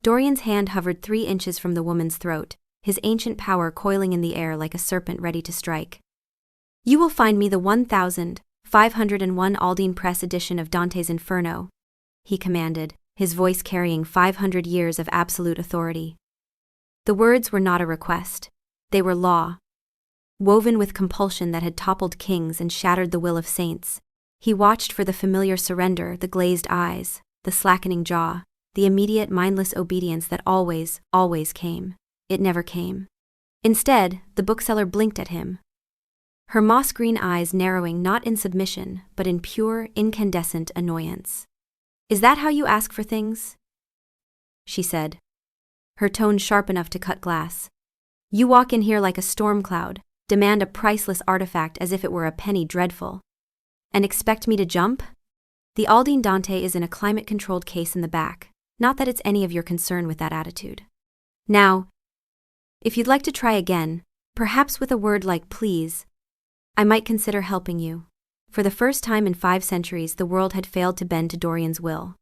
Dorian's hand hovered 3 inches from the woman's throat, his ancient power coiling in the air like a serpent ready to strike. You will find me the 1501 Aldine Press edition of Dante's Inferno, he commanded, his voice carrying 500 years of absolute authority. The words were not a request. They were law. Woven with compulsion that had toppled kings and shattered the will of saints, he watched for the familiar surrender, the glazed eyes, the slackening jaw, the immediate mindless obedience that always came. It never came. Instead, the bookseller blinked at him, her moss-green eyes narrowing not in submission, but in pure, incandescent annoyance. Is that how you ask for things? She said, her tone sharp enough to cut glass. You walk in here like a storm cloud, demand a priceless artifact as if it were a penny dreadful, and expect me to jump? The Aldine Dante is in a climate-controlled case in the back, not that it's any of your concern with that attitude. Now, if you'd like to try again, perhaps with a word like please, I might consider helping you. For the first time in 5 centuries, the world had failed to bend to Dorian's will.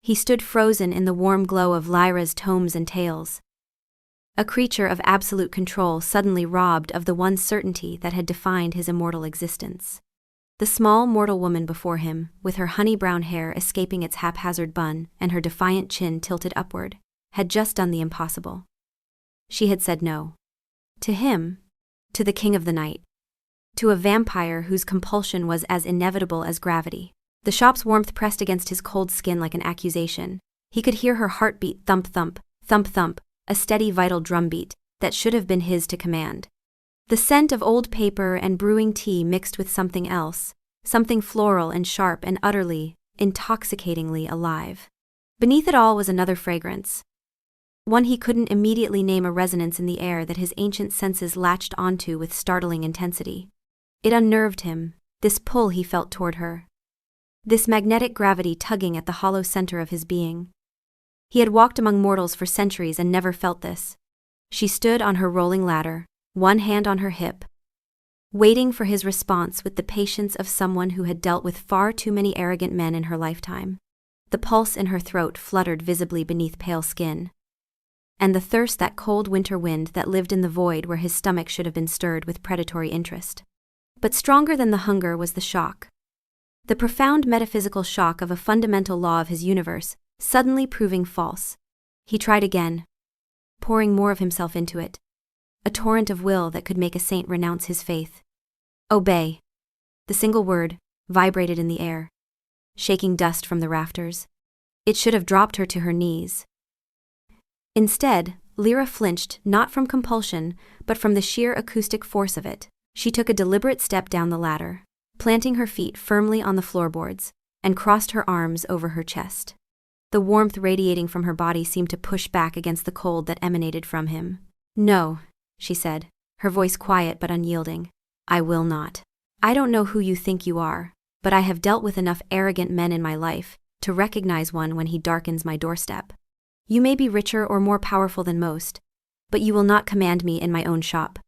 He stood frozen in the warm glow of Lyra's tomes and tales, a creature of absolute control suddenly robbed of the one certainty that had defined his immortal existence. The small mortal woman before him, with her honey-brown hair escaping its haphazard bun and her defiant chin tilted upward, had just done the impossible. She had said no. To him, to the king of the night, to a vampire whose compulsion was as inevitable as gravity. The shop's warmth pressed against his cold skin like an accusation. He could hear her heartbeat thump-thump, thump-thump, a steady vital drumbeat that should have been his to command. The scent of old paper and brewing tea mixed with something else, something floral and sharp and utterly, intoxicatingly alive. Beneath it all was another fragrance, one he couldn't immediately name, a resonance in the air that his ancient senses latched onto with startling intensity. It unnerved him, this pull he felt toward her, this magnetic gravity tugging at the hollow center of his being. He had walked among mortals for centuries and never felt this. She stood on her rolling ladder, one hand on her hip, waiting for his response with the patience of someone who had dealt with far too many arrogant men in her lifetime. The pulse in her throat fluttered visibly beneath pale skin, and the thirst, that cold winter wind that lived in the void where his stomach should have been stirred with predatory interest. But stronger than the hunger was the shock. The profound metaphysical shock of a fundamental law of his universe suddenly proving false. He tried again, pouring more of himself into it, a torrent of will that could make a saint renounce his faith. Obey. The single word vibrated in the air, shaking dust from the rafters. It should have dropped her to her knees. Instead, Lyra flinched not from compulsion, but from the sheer acoustic force of it. She took a deliberate step down the ladder, planting her feet firmly on the floorboards, and crossed her arms over her chest. The warmth radiating from her body seemed to push back against the cold that emanated from him. No, she said, her voice quiet but unyielding. I will not. I don't know who you think you are, but I have dealt with enough arrogant men in my life to recognize one when he darkens my doorstep. You may be richer or more powerful than most, but you will not command me in my own shop.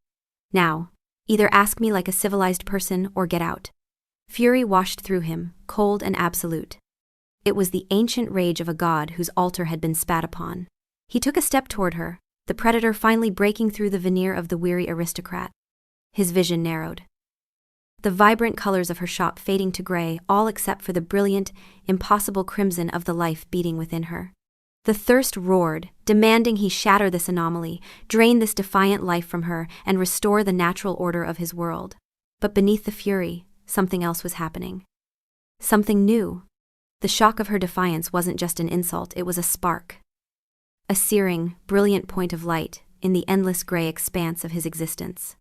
Now, either ask me like a civilized person or get out. Fury washed through him, cold and absolute. It was the ancient rage of a god whose altar had been spat upon. He took a step toward her, the predator finally breaking through the veneer of the weary aristocrat. His vision narrowed, the vibrant colors of her shop fading to gray, all except for the brilliant, impossible crimson of the life beating within her. The thirst roared, demanding he shatter this anomaly, drain this defiant life from her, and restore the natural order of his world. But beneath the fury, something else was happening. Something new. The shock of her defiance wasn't just an insult, it was a spark. A searing, brilliant point of light in the endless gray expanse of his existence.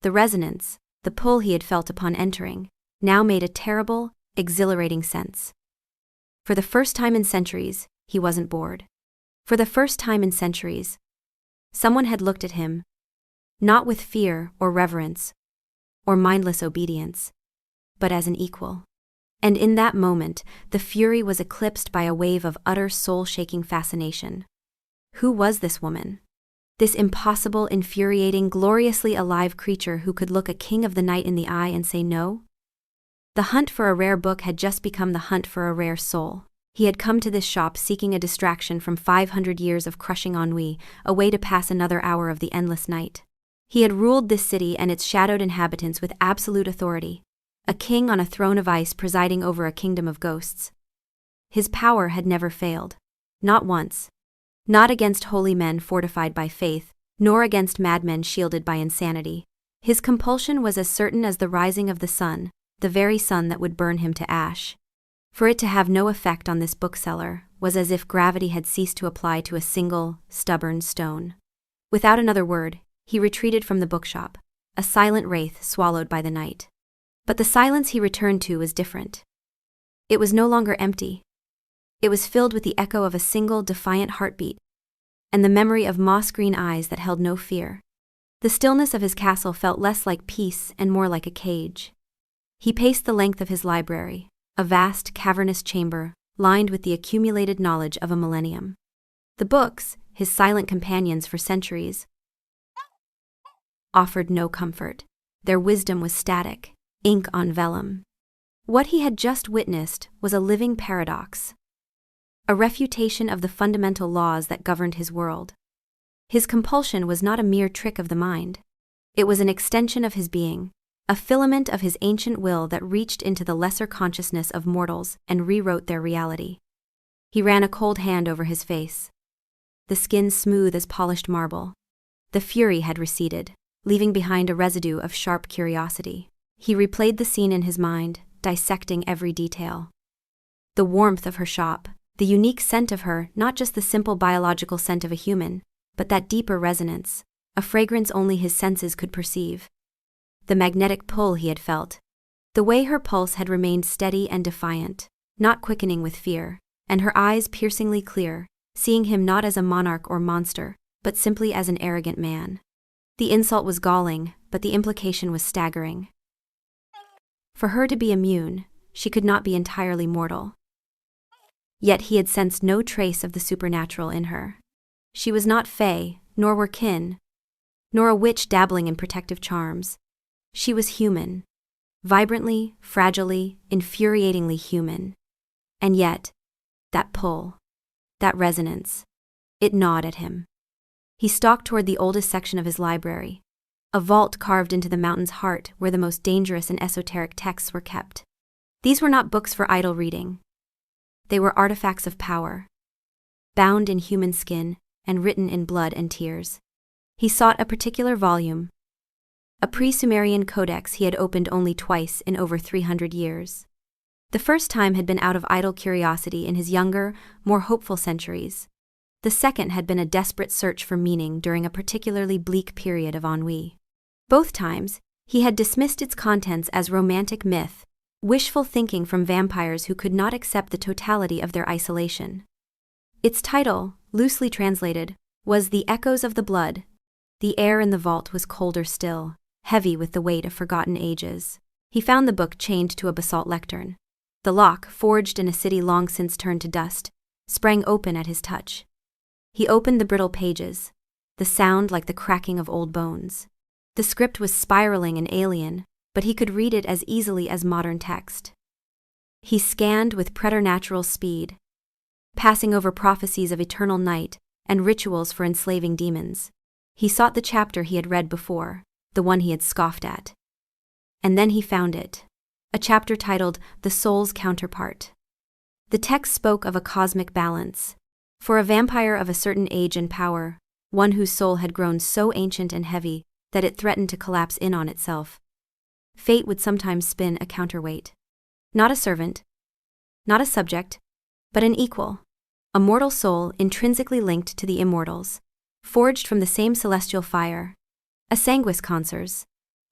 The resonance, the pull he had felt upon entering, now made a terrible, exhilarating sense. For the first time in centuries, he wasn't bored. For the first time in centuries, someone had looked at him, not with fear or reverence, or mindless obedience, but as an equal. And in that moment, the fury was eclipsed by a wave of utter soul-shaking fascination. Who was this woman? This impossible, infuriating, gloriously alive creature who could look a king of the night in the eye and say no? The hunt for a rare book had just become the hunt for a rare soul. He had come to this shop seeking a distraction from 500 years of crushing ennui, a way to pass another hour of the endless night. He had ruled this city and its shadowed inhabitants with absolute authority, a king on a throne of ice presiding over a kingdom of ghosts. His power had never failed. Not once. Not against holy men fortified by faith, nor against madmen shielded by insanity. His compulsion was as certain as the rising of the sun, the very sun that would burn him to ash. For it to have no effect on this bookseller was as if gravity had ceased to apply to a single, stubborn stone. Without another word, he retreated from the bookshop, a silent wraith swallowed by the night. But the silence he returned to was different. It was no longer empty. It was filled with the echo of a single, defiant heartbeat, and the memory of moss-green eyes that held no fear. The stillness of his castle felt less like peace and more like a cage. He paced the length of his library, a vast, cavernous chamber, lined with the accumulated knowledge of a millennium. The books, his silent companions for centuries, offered no comfort. Their wisdom was static, ink on vellum. What he had just witnessed was a living paradox, a refutation of the fundamental laws that governed his world. His compulsion was not a mere trick of the mind. It was an extension of his being, a filament of his ancient will that reached into the lesser consciousness of mortals and rewrote their reality. He ran a cold hand over his face, the skin smooth as polished marble. The fury had receded, leaving behind a residue of sharp curiosity. He replayed the scene in his mind, dissecting every detail. The warmth of her shop, the unique scent of her, not just the simple biological scent of a human, but that deeper resonance, a fragrance only his senses could perceive. The magnetic pull he had felt, the way her pulse had remained steady and defiant, not quickening with fear, and her eyes piercingly clear, seeing him not as a monarch or monster, but simply as an arrogant man. The insult was galling, but the implication was staggering. For her to be immune, she could not be entirely mortal. Yet he had sensed no trace of the supernatural in her. She was not fey, nor were kin, nor a witch dabbling in protective charms. She was human, vibrantly, fragilely, infuriatingly human. And yet, that pull, that resonance, it gnawed at him. He stalked toward the oldest section of his library, a vault carved into the mountain's heart where the most dangerous and esoteric texts were kept. These were not books for idle reading. They were artifacts of power, bound in human skin and written in blood and tears. He sought a particular volume, a pre-Sumerian codex he had opened only twice in over 300 years. The first time had been out of idle curiosity in his younger, more hopeful centuries. The second had been a desperate search for meaning during a particularly bleak period of ennui. Both times, he had dismissed its contents as romantic myth, wishful thinking from vampires who could not accept the totality of their isolation. Its title, loosely translated, was The Echoes of the Blood. The air in the vault was colder still, heavy with the weight of forgotten ages. He found the book chained to a basalt lectern. The lock, forged in a city long since turned to dust, sprang open at his touch. He opened the brittle pages, the sound like the cracking of old bones. The script was spiraling and alien, but he could read it as easily as modern text. He scanned with preternatural speed, passing over prophecies of eternal night and rituals for enslaving demons. He sought the chapter he had read before, the one he had scoffed at. And then he found it, a chapter titled The Soul's Counterpart. The text spoke of a cosmic balance. For a vampire of a certain age and power, one whose soul had grown so ancient and heavy that it threatened to collapse in on itself, fate would sometimes spin a counterweight. Not a servant, not a subject, but an equal, a mortal soul intrinsically linked to the immortals, forged from the same celestial fire, a sanguis consors,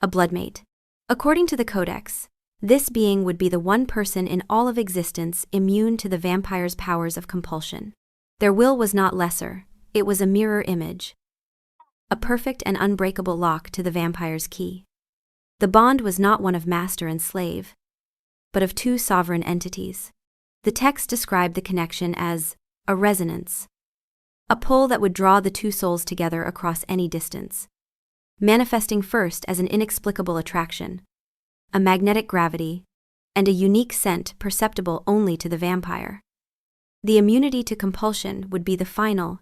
a bloodmate. According to the Codex, this being would be the one person in all of existence immune to the vampire's powers of compulsion. Their will was not lesser, it was a mirror image, a perfect and unbreakable lock to the vampire's key. The bond was not one of master and slave, but of two sovereign entities. The text described the connection as a resonance, a pull that would draw the two souls together across any distance, manifesting first as an inexplicable attraction, a magnetic gravity, and a unique scent perceptible only to the vampire. The immunity to compulsion would be the final,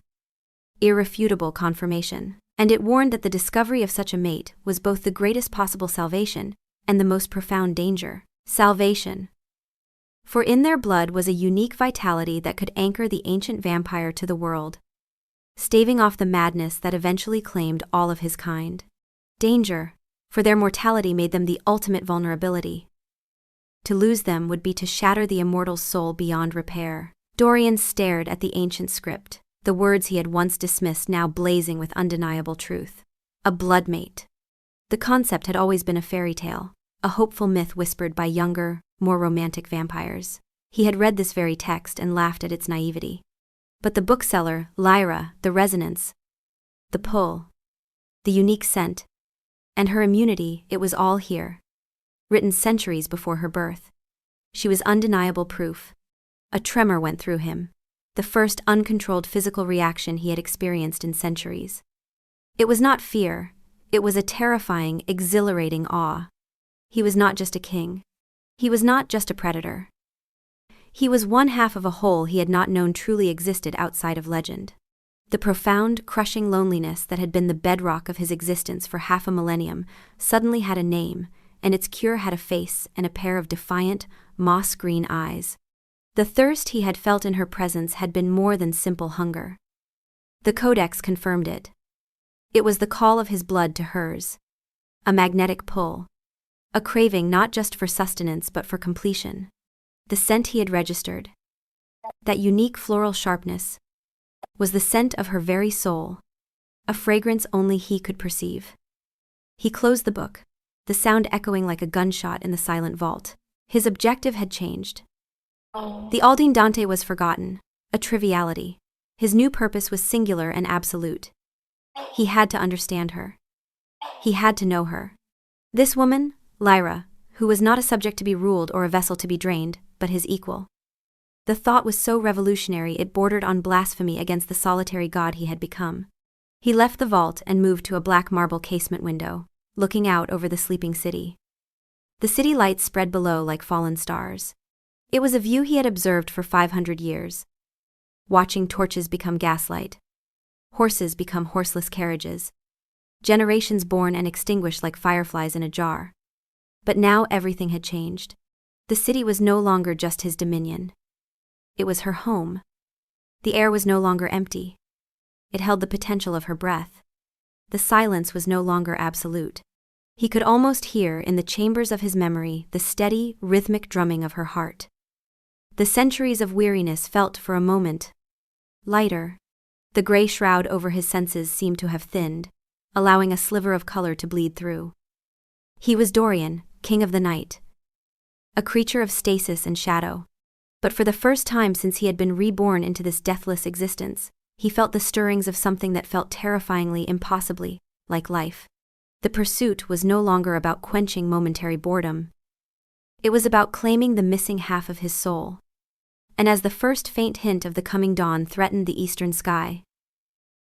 irrefutable confirmation, and it warned that the discovery of such a mate was both the greatest possible salvation and the most profound danger. Salvation. For in their blood was a unique vitality that could anchor the ancient vampire to the world, staving off the madness that eventually claimed all of his kind. Danger, for their mortality made them the ultimate vulnerability. To lose them would be to shatter the immortal's soul beyond repair. Dorian stared at the ancient script, the words he had once dismissed now blazing with undeniable truth. A bloodmate. The concept had always been a fairy tale, a hopeful myth whispered by younger, more romantic vampires. He had read this very text and laughed at its naivety. But the bookseller, Lyra, the resonance, the pull, the unique scent, and her immunity, it was all here. Written centuries before her birth. She was undeniable proof. A tremor went through him, the first uncontrolled physical reaction he had experienced in centuries. It was not fear, it was a terrifying, exhilarating awe. He was not just a king. He was not just a predator. He was one half of a whole he had not known truly existed outside of legend. The profound, crushing loneliness that had been the bedrock of his existence for half a millennium suddenly had a name, and its cure had a face and a pair of defiant, moss-green eyes. The thirst he had felt in her presence had been more than simple hunger. The codex confirmed it. It was the call of his blood to hers. A magnetic pull. A craving not just for sustenance but for completion. The scent he had registered, that unique floral sharpness, was the scent of her very soul, a fragrance only he could perceive. He closed the book, the sound echoing like a gunshot in the silent vault. His objective had changed. The Aldine Dante was forgotten, a triviality. His new purpose was singular and absolute. He had to understand her. He had to know her. This woman, Lyra, who was not a subject to be ruled or a vessel to be drained, but his equal. The thought was so revolutionary it bordered on blasphemy against the solitary god he had become. He left the vault and moved to a black marble casement window, looking out over the sleeping city. The city lights spread below like fallen stars. It was a view he had observed for 500 years. Watching torches become gaslight. Horses become horseless carriages. Generations born and extinguished like fireflies in a jar. But now everything had changed. The city was no longer just his dominion. It was her home. The air was no longer empty. It held the potential of her breath. The silence was no longer absolute. He could almost hear in the chambers of his memory the steady, rhythmic drumming of her heart. The centuries of weariness felt for a moment lighter. The gray shroud over his senses seemed to have thinned, allowing a sliver of color to bleed through. He was Dorian, king of the night. A creature of stasis and shadow. But for the first time since he had been reborn into this deathless existence, he felt the stirrings of something that felt terrifyingly, impossibly, like life. The pursuit was no longer about quenching momentary boredom. It was about claiming the missing half of his soul. And as the first faint hint of the coming dawn threatened the eastern sky,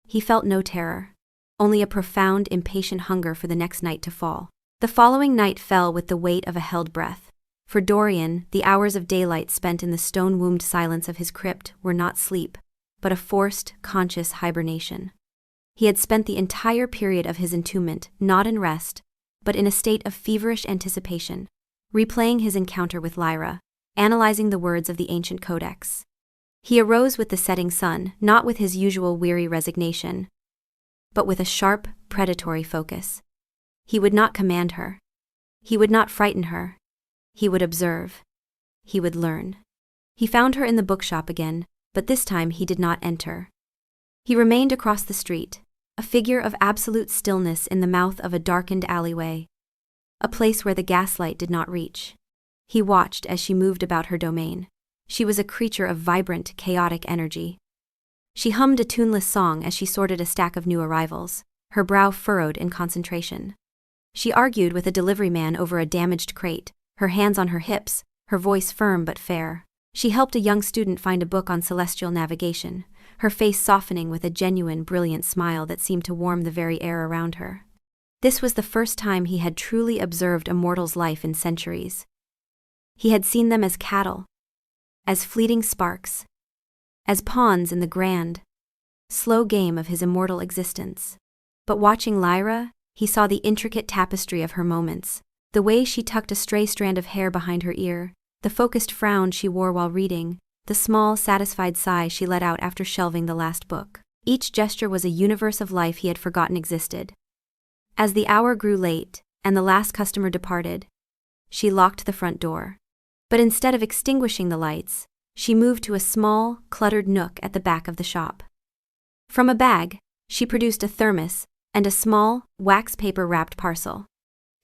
he felt no terror, only a profound, impatient hunger for the next night to fall. The following night fell with the weight of a held breath. For Dorian, the hours of daylight spent in the stone-wombed silence of his crypt were not sleep, but a forced, conscious hibernation. He had spent the entire period of his entombment not in rest, but in a state of feverish anticipation, replaying his encounter with Lyra, analyzing the words of the ancient codex. He arose with the setting sun, not with his usual weary resignation, but with a sharp, predatory focus. He would not command her. He would not frighten her. He would observe. He would learn. He found her in the bookshop again, but this time he did not enter. He remained across the street, a figure of absolute stillness in the mouth of a darkened alleyway, a place where the gaslight did not reach. He watched as she moved about her domain. She was a creature of vibrant, chaotic energy. She hummed a tuneless song as she sorted a stack of new arrivals, her brow furrowed in concentration. She argued with a delivery man over a damaged crate, her hands on her hips, her voice firm but fair. She helped a young student find a book on celestial navigation, her face softening with a genuine, brilliant smile that seemed to warm the very air around her. This was the first time he had truly observed a mortal's life in centuries. He had seen them as cattle, as fleeting sparks, as pawns in the grand, slow game of his immortal existence. But watching Lyra, he saw the intricate tapestry of her moments, the way she tucked a stray strand of hair behind her ear, the focused frown she wore while reading, the small, satisfied sigh she let out after shelving the last book. Each gesture was a universe of life he had forgotten existed. As the hour grew late, and the last customer departed, she locked the front door. But instead of extinguishing the lights, she moved to a small, cluttered nook at the back of the shop. From a bag, she produced a thermos and a small, wax paper-wrapped parcel.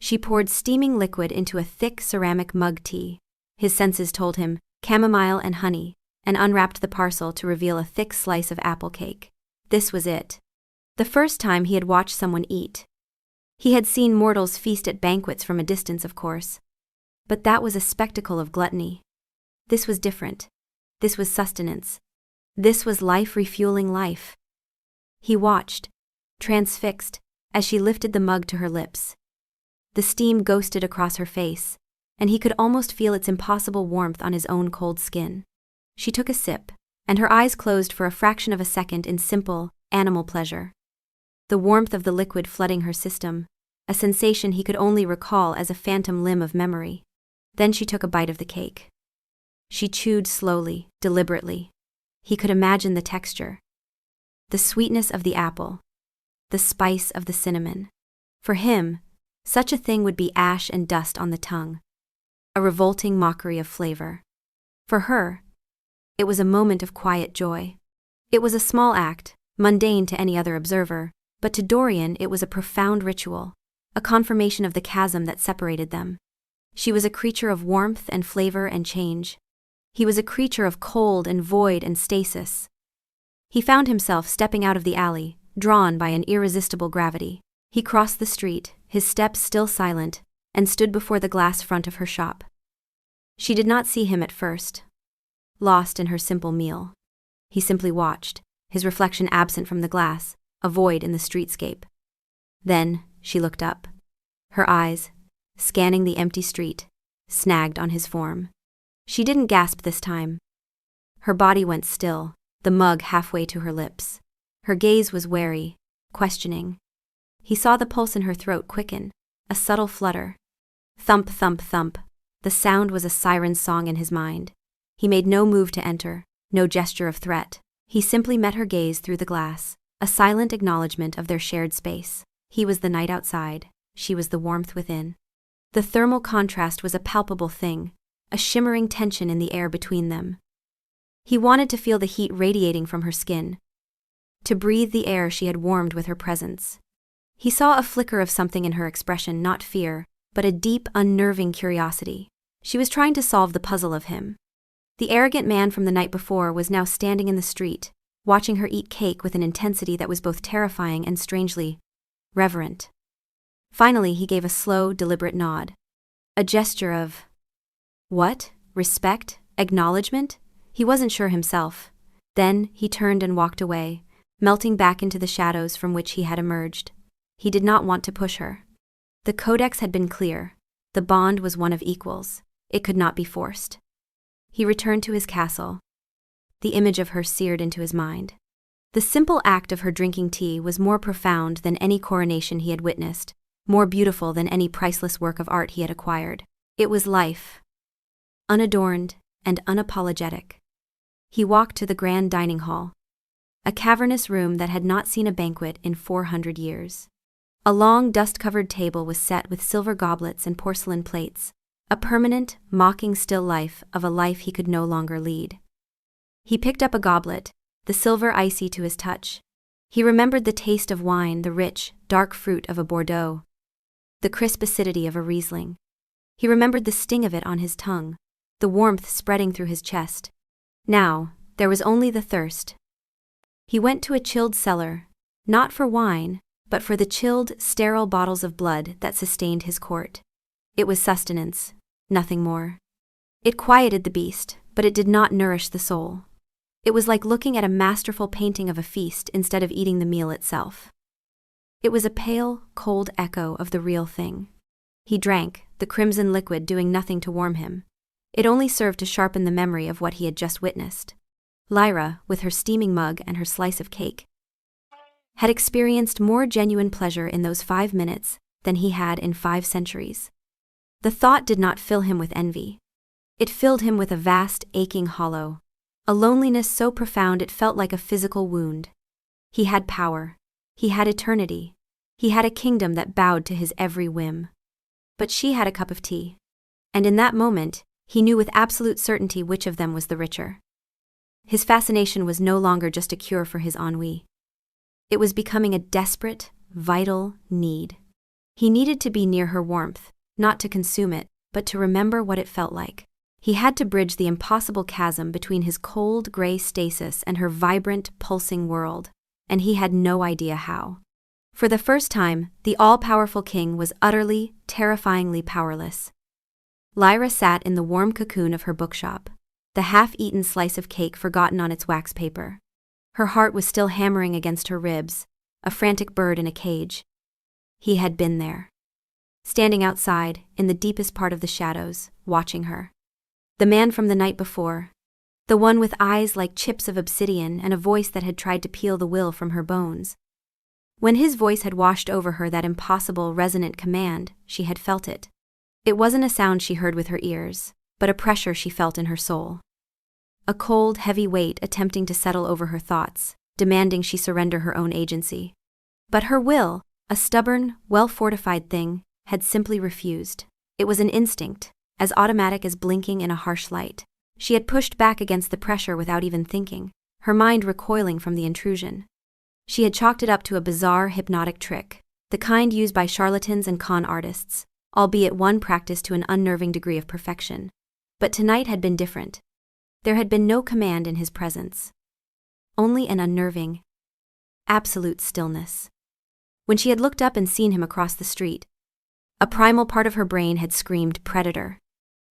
She poured steaming liquid into a thick ceramic mug tea. His senses told him chamomile and honey, and unwrapped the parcel to reveal a thick slice of apple cake. This was it. The first time he had watched someone eat. He had seen mortals feast at banquets from a distance, of course. But that was a spectacle of gluttony. This was different. This was sustenance. This was life refueling life. He watched, transfixed, as she lifted the mug to her lips. The steam ghosted across her face, and he could almost feel its impossible warmth on his own cold skin. She took a sip, and her eyes closed for a fraction of a second in simple, animal pleasure. The warmth of the liquid flooding her system, a sensation he could only recall as a phantom limb of memory. Then she took a bite of the cake. She chewed slowly, deliberately. He could imagine the texture. The sweetness of the apple. The spice of the cinnamon. For him, such a thing would be ash and dust on the tongue. A revolting mockery of flavor. For her, it was a moment of quiet joy. It was a small act, mundane to any other observer, but to Dorian it was a profound ritual, a confirmation of the chasm that separated them. She was a creature of warmth and flavor and change. He was a creature of cold and void and stasis. He found himself stepping out of the alley, drawn by an irresistible gravity. He crossed the street, his steps still silent, and stood before the glass front of her shop. She did not see him at first, lost in her simple meal. He simply watched, his reflection absent from the glass, a void in the streetscape. Then, she looked up. Her eyes, scanning the empty street, snagged on his form. She didn't gasp this time. Her body went still, the mug halfway to her lips. Her gaze was wary, questioning. He saw the pulse in her throat quicken, a subtle flutter. Thump, thump, thump. The sound was a siren's song in his mind. He made no move to enter, no gesture of threat. He simply met her gaze through the glass, a silent acknowledgement of their shared space. He was the night outside, she was the warmth within. The thermal contrast was a palpable thing, a shimmering tension in the air between them. He wanted to feel the heat radiating from her skin, to breathe the air she had warmed with her presence. He saw a flicker of something in her expression, not fear, but a deep, unnerving curiosity. She was trying to solve the puzzle of him. The arrogant man from the night before was now standing in the street, watching her eat cake with an intensity that was both terrifying and strangely reverent. Finally, he gave a slow, deliberate nod. A gesture of what? Respect? Acknowledgement? He wasn't sure himself. Then he turned and walked away, melting back into the shadows from which he had emerged. He did not want to push her. The codex had been clear. The bond was one of equals. It could not be forced. He returned to his castle. The image of her seared into his mind. The simple act of her drinking tea was more profound than any coronation he had witnessed, more beautiful than any priceless work of art he had acquired. It was life, unadorned and unapologetic. He walked to the grand dining hall, a cavernous room that had not seen a banquet in 400 years. A long, dust-covered table was set with silver goblets and porcelain plates, a permanent, mocking still life of a life he could no longer lead. He picked up a goblet, the silver icy to his touch. He remembered the taste of wine, the rich, dark fruit of a Bordeaux, the crisp acidity of a Riesling. He remembered the sting of it on his tongue, the warmth spreading through his chest. Now, there was only the thirst. He went to a chilled cellar, not for wine, but for the chilled, sterile bottles of blood that sustained his court. It was sustenance, nothing more. It quieted the beast, but it did not nourish the soul. It was like looking at a masterful painting of a feast instead of eating the meal itself. It was a pale, cold echo of the real thing. He drank, the crimson liquid doing nothing to warm him. It only served to sharpen the memory of what he had just witnessed. Lyra, with her steaming mug and her slice of cake, had experienced more genuine pleasure in those 5 minutes than he had in 5 centuries. The thought did not fill him with envy. It filled him with a vast, aching hollow, a loneliness so profound it felt like a physical wound. He had power. He had eternity. He had a kingdom that bowed to his every whim. But she had a cup of tea. And in that moment, he knew with absolute certainty which of them was the richer. His fascination was no longer just a cure for his ennui. It was becoming a desperate, vital need. He needed to be near her warmth, not to consume it, but to remember what it felt like. He had to bridge the impossible chasm between his cold, gray stasis and her vibrant, pulsing world, and he had no idea how. For the first time, the all-powerful king was utterly, terrifyingly powerless. Lyra sat in the warm cocoon of her bookshop, the half-eaten slice of cake forgotten on its wax paper. Her heart was still hammering against her ribs, a frantic bird in a cage. He had been there, standing outside, in the deepest part of the shadows, watching her. The man from the night before, the one with eyes like chips of obsidian and a voice that had tried to peel the will from her bones. When his voice had washed over her that impossible, resonant command, she had felt it. It wasn't a sound she heard with her ears, but a pressure she felt in her soul. A cold, heavy weight attempting to settle over her thoughts, demanding she surrender her own agency. But her will, a stubborn, well-fortified thing, had simply refused. It was an instinct, as automatic as blinking in a harsh light. She had pushed back against the pressure without even thinking, her mind recoiling from the intrusion. She had chalked it up to a bizarre, hypnotic trick, the kind used by charlatans and con artists, albeit one practiced to an unnerving degree of perfection. But tonight had been different. There had been no command in his presence. Only an unnerving, absolute stillness. When she had looked up and seen him across the street, a primal part of her brain had screamed predator.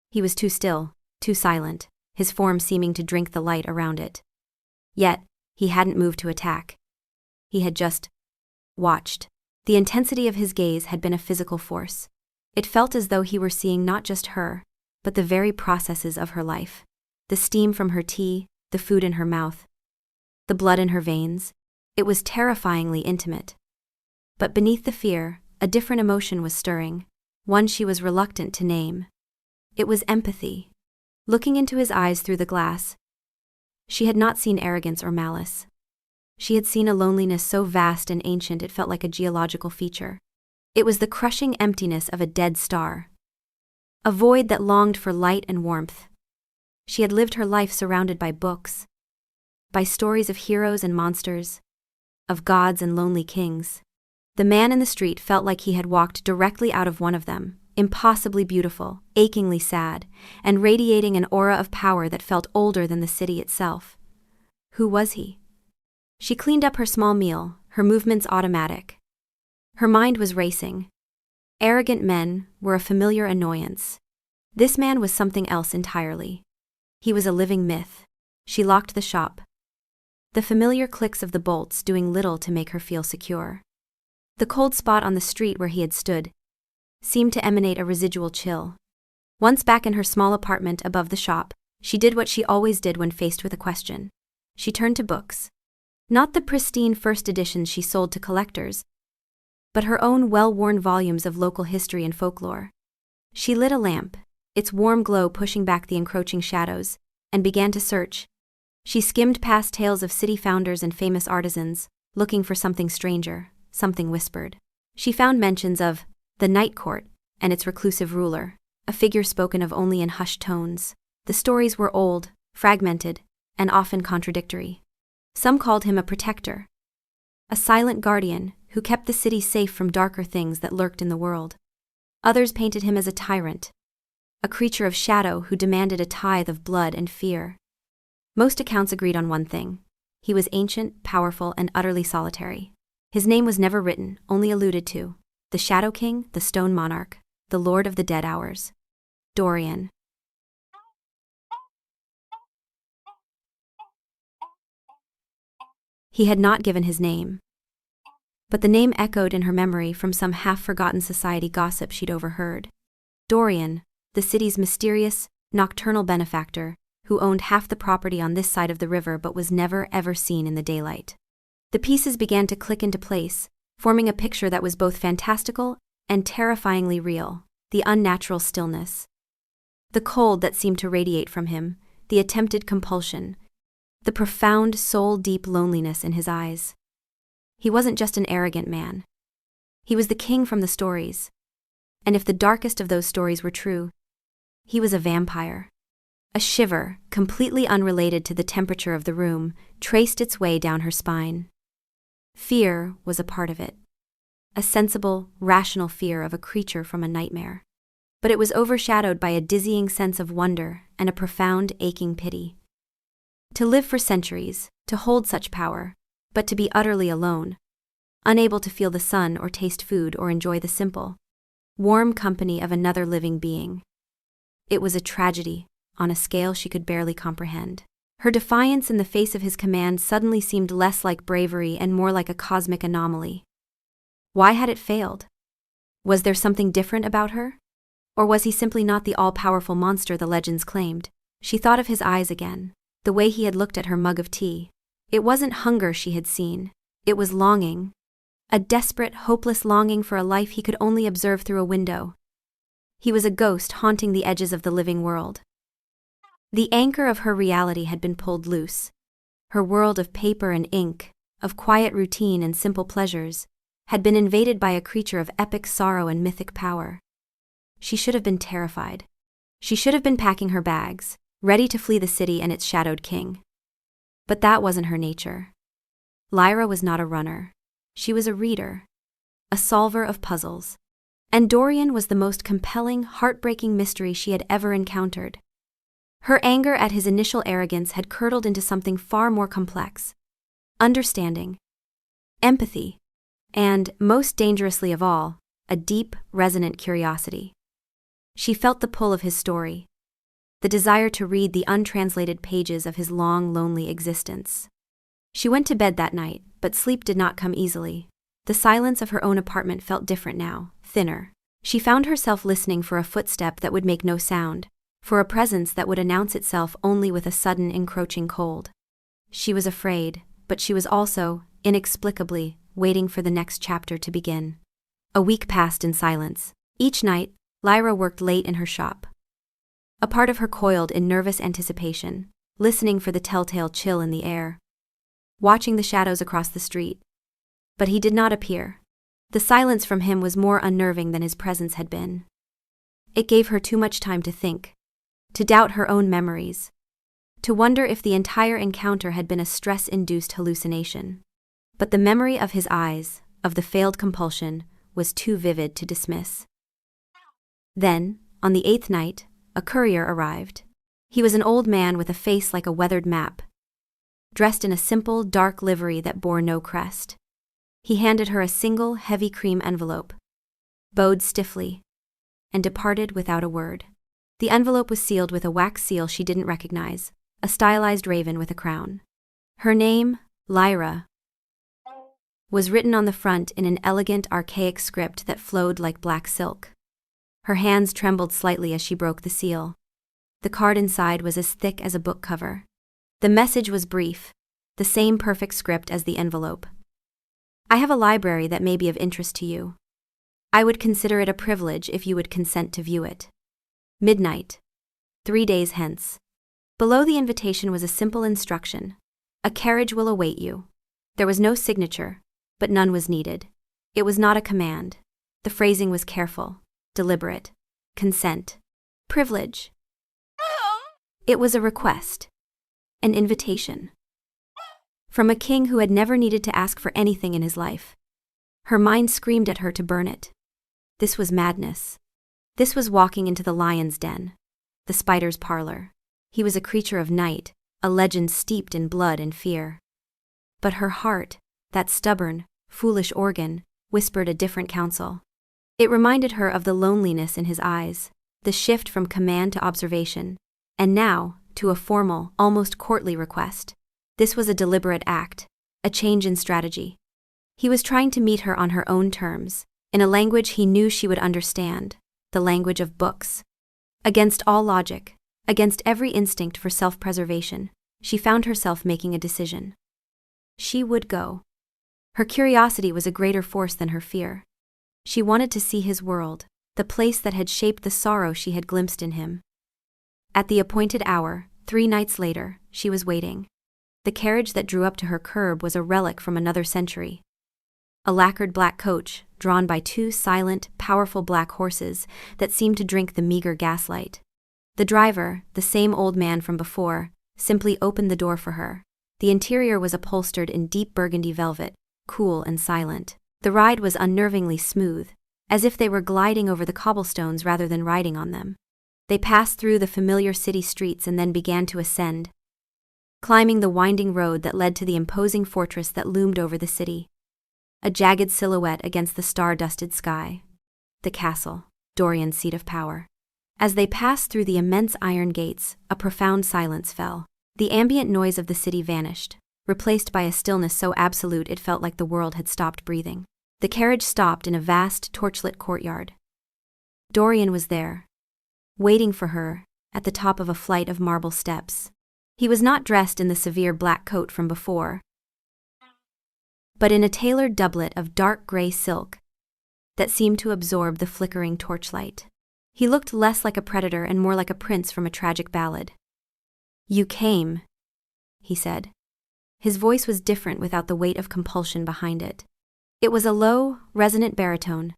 He was too still, too silent, his form seeming to drink the light around it. Yet, he hadn't moved to attack. He had just watched. The intensity of his gaze had been a physical force. It felt as though he were seeing not just her, but the very processes of her life. The steam from her tea, the food in her mouth, the blood in her veins. It was terrifyingly intimate. But beneath the fear, a different emotion was stirring, one she was reluctant to name. It was empathy. Looking into his eyes through the glass, she had not seen arrogance or malice. She had seen a loneliness so vast and ancient it felt like a geological feature. It was the crushing emptiness of a dead star. A void that longed for light and warmth. She had lived her life surrounded by books, by stories of heroes and monsters, of gods and lonely kings. The man in the street felt like he had walked directly out of one of them, impossibly beautiful, achingly sad, and radiating an aura of power that felt older than the city itself. Who was he? She cleaned up her small meal, her movements automatic. Her mind was racing. Arrogant men were a familiar annoyance. This man was something else entirely. He was a living myth. She locked the shop, the familiar clicks of the bolts doing little to make her feel secure. The cold spot on the street where he had stood seemed to emanate a residual chill. Once back in her small apartment above the shop, she did what she always did when faced with a question. She turned to books. Not the pristine first editions she sold to collectors, but her own well-worn volumes of local history and folklore. She lit a lamp, its warm glow pushing back the encroaching shadows, and began to search. She skimmed past tales of city founders and famous artisans, looking for something stranger, something whispered. She found mentions of the Night Court and its reclusive ruler, a figure spoken of only in hushed tones. The stories were old, fragmented, and often contradictory. Some called him a protector, a silent guardian who kept the city safe from darker things that lurked in the world. Others painted him as a tyrant, a creature of shadow who demanded a tithe of blood and fear. Most accounts agreed on one thing. He was ancient, powerful, and utterly solitary. His name was never written, only alluded to. The Shadow King, the Stone Monarch, the Lord of the Dead Hours. Dorian. He had not given his name, but the name echoed in her memory from some half-forgotten society gossip she'd overheard. Dorian, the city's mysterious, nocturnal benefactor, who owned half the property on this side of the river but was never ever seen in the daylight. The pieces began to click into place, forming a picture that was both fantastical and terrifyingly real: the unnatural stillness, the cold that seemed to radiate from him, the attempted compulsion, the profound soul-deep loneliness in his eyes. He wasn't just an arrogant man. He was the king from the stories. And if the darkest of those stories were true, he was a vampire. A shiver, completely unrelated to the temperature of the room, traced its way down her spine. Fear was a part of it. A sensible, rational fear of a creature from a nightmare. But it was overshadowed by a dizzying sense of wonder and a profound, aching pity. To live for centuries, to hold such power, but to be utterly alone, unable to feel the sun or taste food or enjoy the simple, warm company of another living being. It was a tragedy, on a scale she could barely comprehend. Her defiance in the face of his command suddenly seemed less like bravery and more like a cosmic anomaly. Why had it failed? Was there something different about her? Or was he simply not the all-powerful monster the legends claimed? She thought of his eyes again, the way he had looked at her mug of tea. It wasn't hunger she had seen. It was longing. A desperate, hopeless longing for a life he could only observe through a window. He was a ghost haunting the edges of the living world. The anchor of her reality had been pulled loose. Her world of paper and ink, of quiet routine and simple pleasures, had been invaded by a creature of epic sorrow and mythic power. She should have been terrified. She should have been packing her bags, ready to flee the city and its shadowed king. But that wasn't her nature. Lyra was not a runner. She was a reader, a solver of puzzles. And Dorian was the most compelling, heartbreaking mystery she had ever encountered. Her anger at his initial arrogance had curdled into something far more complex: understanding, empathy, and, most dangerously of all, a deep, resonant curiosity. She felt the pull of his story, the desire to read the untranslated pages of his long, lonely existence. She went to bed that night, but sleep did not come easily. The silence of her own apartment felt different now, thinner. She found herself listening for a footstep that would make no sound, for a presence that would announce itself only with a sudden encroaching cold. She was afraid, but she was also, inexplicably, waiting for the next chapter to begin. A week passed in silence. Each night, Lyra worked late in her shop. A part of her coiled in nervous anticipation, listening for the telltale chill in the air, watching the shadows across the street. But he did not appear. The silence from him was more unnerving than his presence had been. It gave her too much time to think, to doubt her own memories, to wonder if the entire encounter had been a stress-induced hallucination. But the memory of his eyes, of the failed compulsion, was too vivid to dismiss. Then, on the 8th night, a courier arrived. He was an old man with a face like a weathered map, dressed in a simple, dark livery that bore no crest. He handed her a single, heavy cream envelope, bowed stiffly, and departed without a word. The envelope was sealed with a wax seal she didn't recognize, a stylized raven with a crown. Her name, Lyra, was written on the front in an elegant, archaic script that flowed like black silk. Her hands trembled slightly as she broke the seal. The card inside was as thick as a book cover. The message was brief, the same perfect script as the envelope. I have a library that may be of interest to you. I would consider it a privilege if you would consent to view it. Midnight. 3 days hence. Below the invitation was a simple instruction. A carriage will await you. There was no signature, but none was needed. It was not a command. The phrasing was careful, deliberate. Consent. Privilege. It was a request. An invitation. From a king who had never needed to ask for anything in his life. Her mind screamed at her to burn it. This was madness. This was walking into the lion's den, the spider's parlor. He was a creature of night, a legend steeped in blood and fear. But her heart, that stubborn, foolish organ, whispered a different counsel. It reminded her of the loneliness in his eyes, the shift from command to observation, and now, to a formal, almost courtly request. This was a deliberate act, a change in strategy. He was trying to meet her on her own terms, in a language he knew she would understand, the language of books. Against all logic, Against every instinct for self-preservation, she found herself making a decision. She would go. Her curiosity was a greater force than her fear. She wanted to see his world, the place that had shaped the sorrow she had glimpsed in him. At the appointed hour, 3 nights later, she was waiting. The carriage that drew up to her curb was a relic from another century. A lacquered black coach, drawn by 2 silent, powerful black horses that seemed to drink the meager gaslight. The driver, the same old man from before, simply opened the door for her. The interior was upholstered in deep burgundy velvet, cool and silent. The ride was unnervingly smooth, as if they were gliding over the cobblestones rather than riding on them. They passed through the familiar city streets and then began to ascend, climbing the winding road that led to the imposing fortress that loomed over the city. A jagged silhouette against the star-dusted sky. The castle, Dorian's seat of power. As they passed through the immense iron gates, a profound silence fell. The ambient noise of the city vanished, replaced by a stillness so absolute it felt like the world had stopped breathing. The carriage stopped in a vast, torchlit courtyard. Dorian was there, waiting for her, at the top of a flight of marble steps. He was not dressed in the severe black coat from before, but in a tailored doublet of dark gray silk that seemed to absorb the flickering torchlight. He looked less like a predator and more like a prince from a tragic ballad. "You came," he said. His voice was different without the weight of compulsion behind it. It was a low, resonant baritone,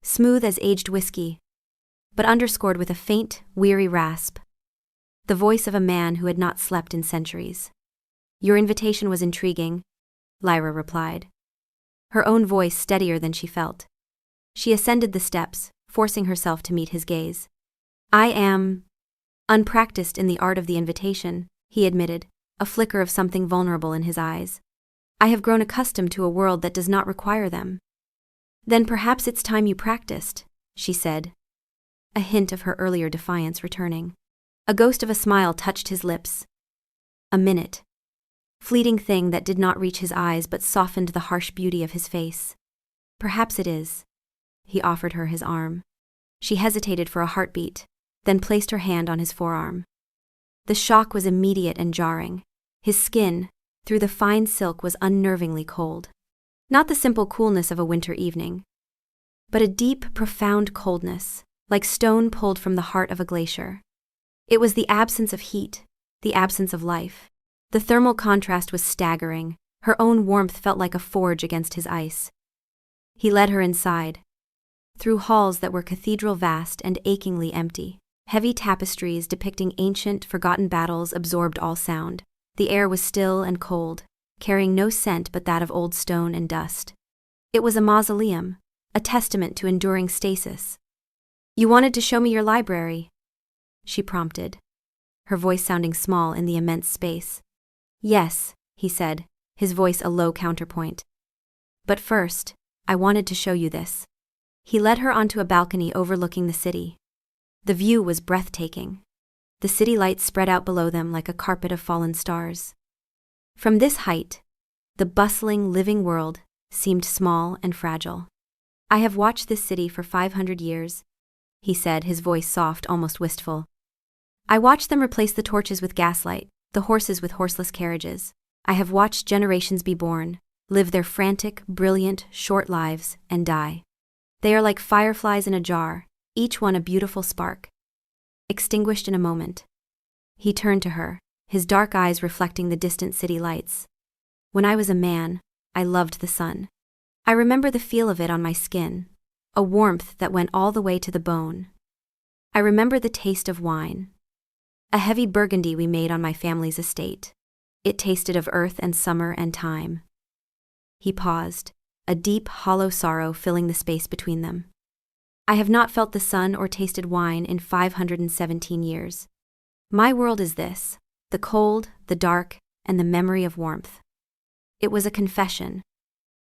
smooth as aged whiskey, but underscored with a faint, weary rasp. The voice of a man who had not slept in centuries. "Your invitation was intriguing," Lyra replied, her own voice steadier than she felt. She ascended the steps, forcing herself to meet his gaze. "I am unpracticed in the art of the invitation," he admitted, a flicker of something vulnerable in his eyes. "I have grown accustomed to a world that does not require them." "Then perhaps it's time you practiced," she said, a hint of her earlier defiance returning. A ghost of a smile touched his lips. A minute. Fleeting thing that did not reach his eyes but softened the harsh beauty of his face. "Perhaps it is." He offered her his arm. She hesitated for a heartbeat, then placed her hand on his forearm. The shock was immediate and jarring. His skin, through the fine silk, was unnervingly cold. Not the simple coolness of a winter evening, but a deep, profound coldness, like stone pulled from the heart of a glacier. It was the absence of heat, the absence of life. The thermal contrast was staggering. Her own warmth felt like a forge against his ice. He led her inside, through halls that were cathedral vast and achingly empty. Heavy tapestries depicting ancient, forgotten battles absorbed all sound. The air was still and cold, carrying no scent but that of old stone and dust. It was a mausoleum, a testament to enduring stasis. "You wanted to show me your library?" she prompted, her voice sounding small in the immense space. "Yes," he said, his voice a low counterpoint. "But first, I wanted to show you this." He led her onto a balcony overlooking the city. The view was breathtaking. The city lights spread out below them like a carpet of fallen stars. From this height, the bustling, living world seemed small and fragile. "I have watched this city for 500 years, he said, his voice soft, almost wistful. "I watched them replace the torches with gaslight, the horses with horseless carriages. I have watched generations be born, live their frantic, brilliant, short lives, and die. They are like fireflies in a jar, each one a beautiful spark, extinguished in a moment." He turned to her, his dark eyes reflecting the distant city lights. "When I was a man, I loved the sun. I remember the feel of it on my skin, a warmth that went all the way to the bone. I remember the taste of wine, a heavy burgundy we made on my family's estate. It tasted of earth and summer and time." He paused, a deep, hollow sorrow filling the space between them. "I have not felt the sun or tasted wine in 517 years. My world is this, the cold, the dark, and the memory of warmth." It was a confession,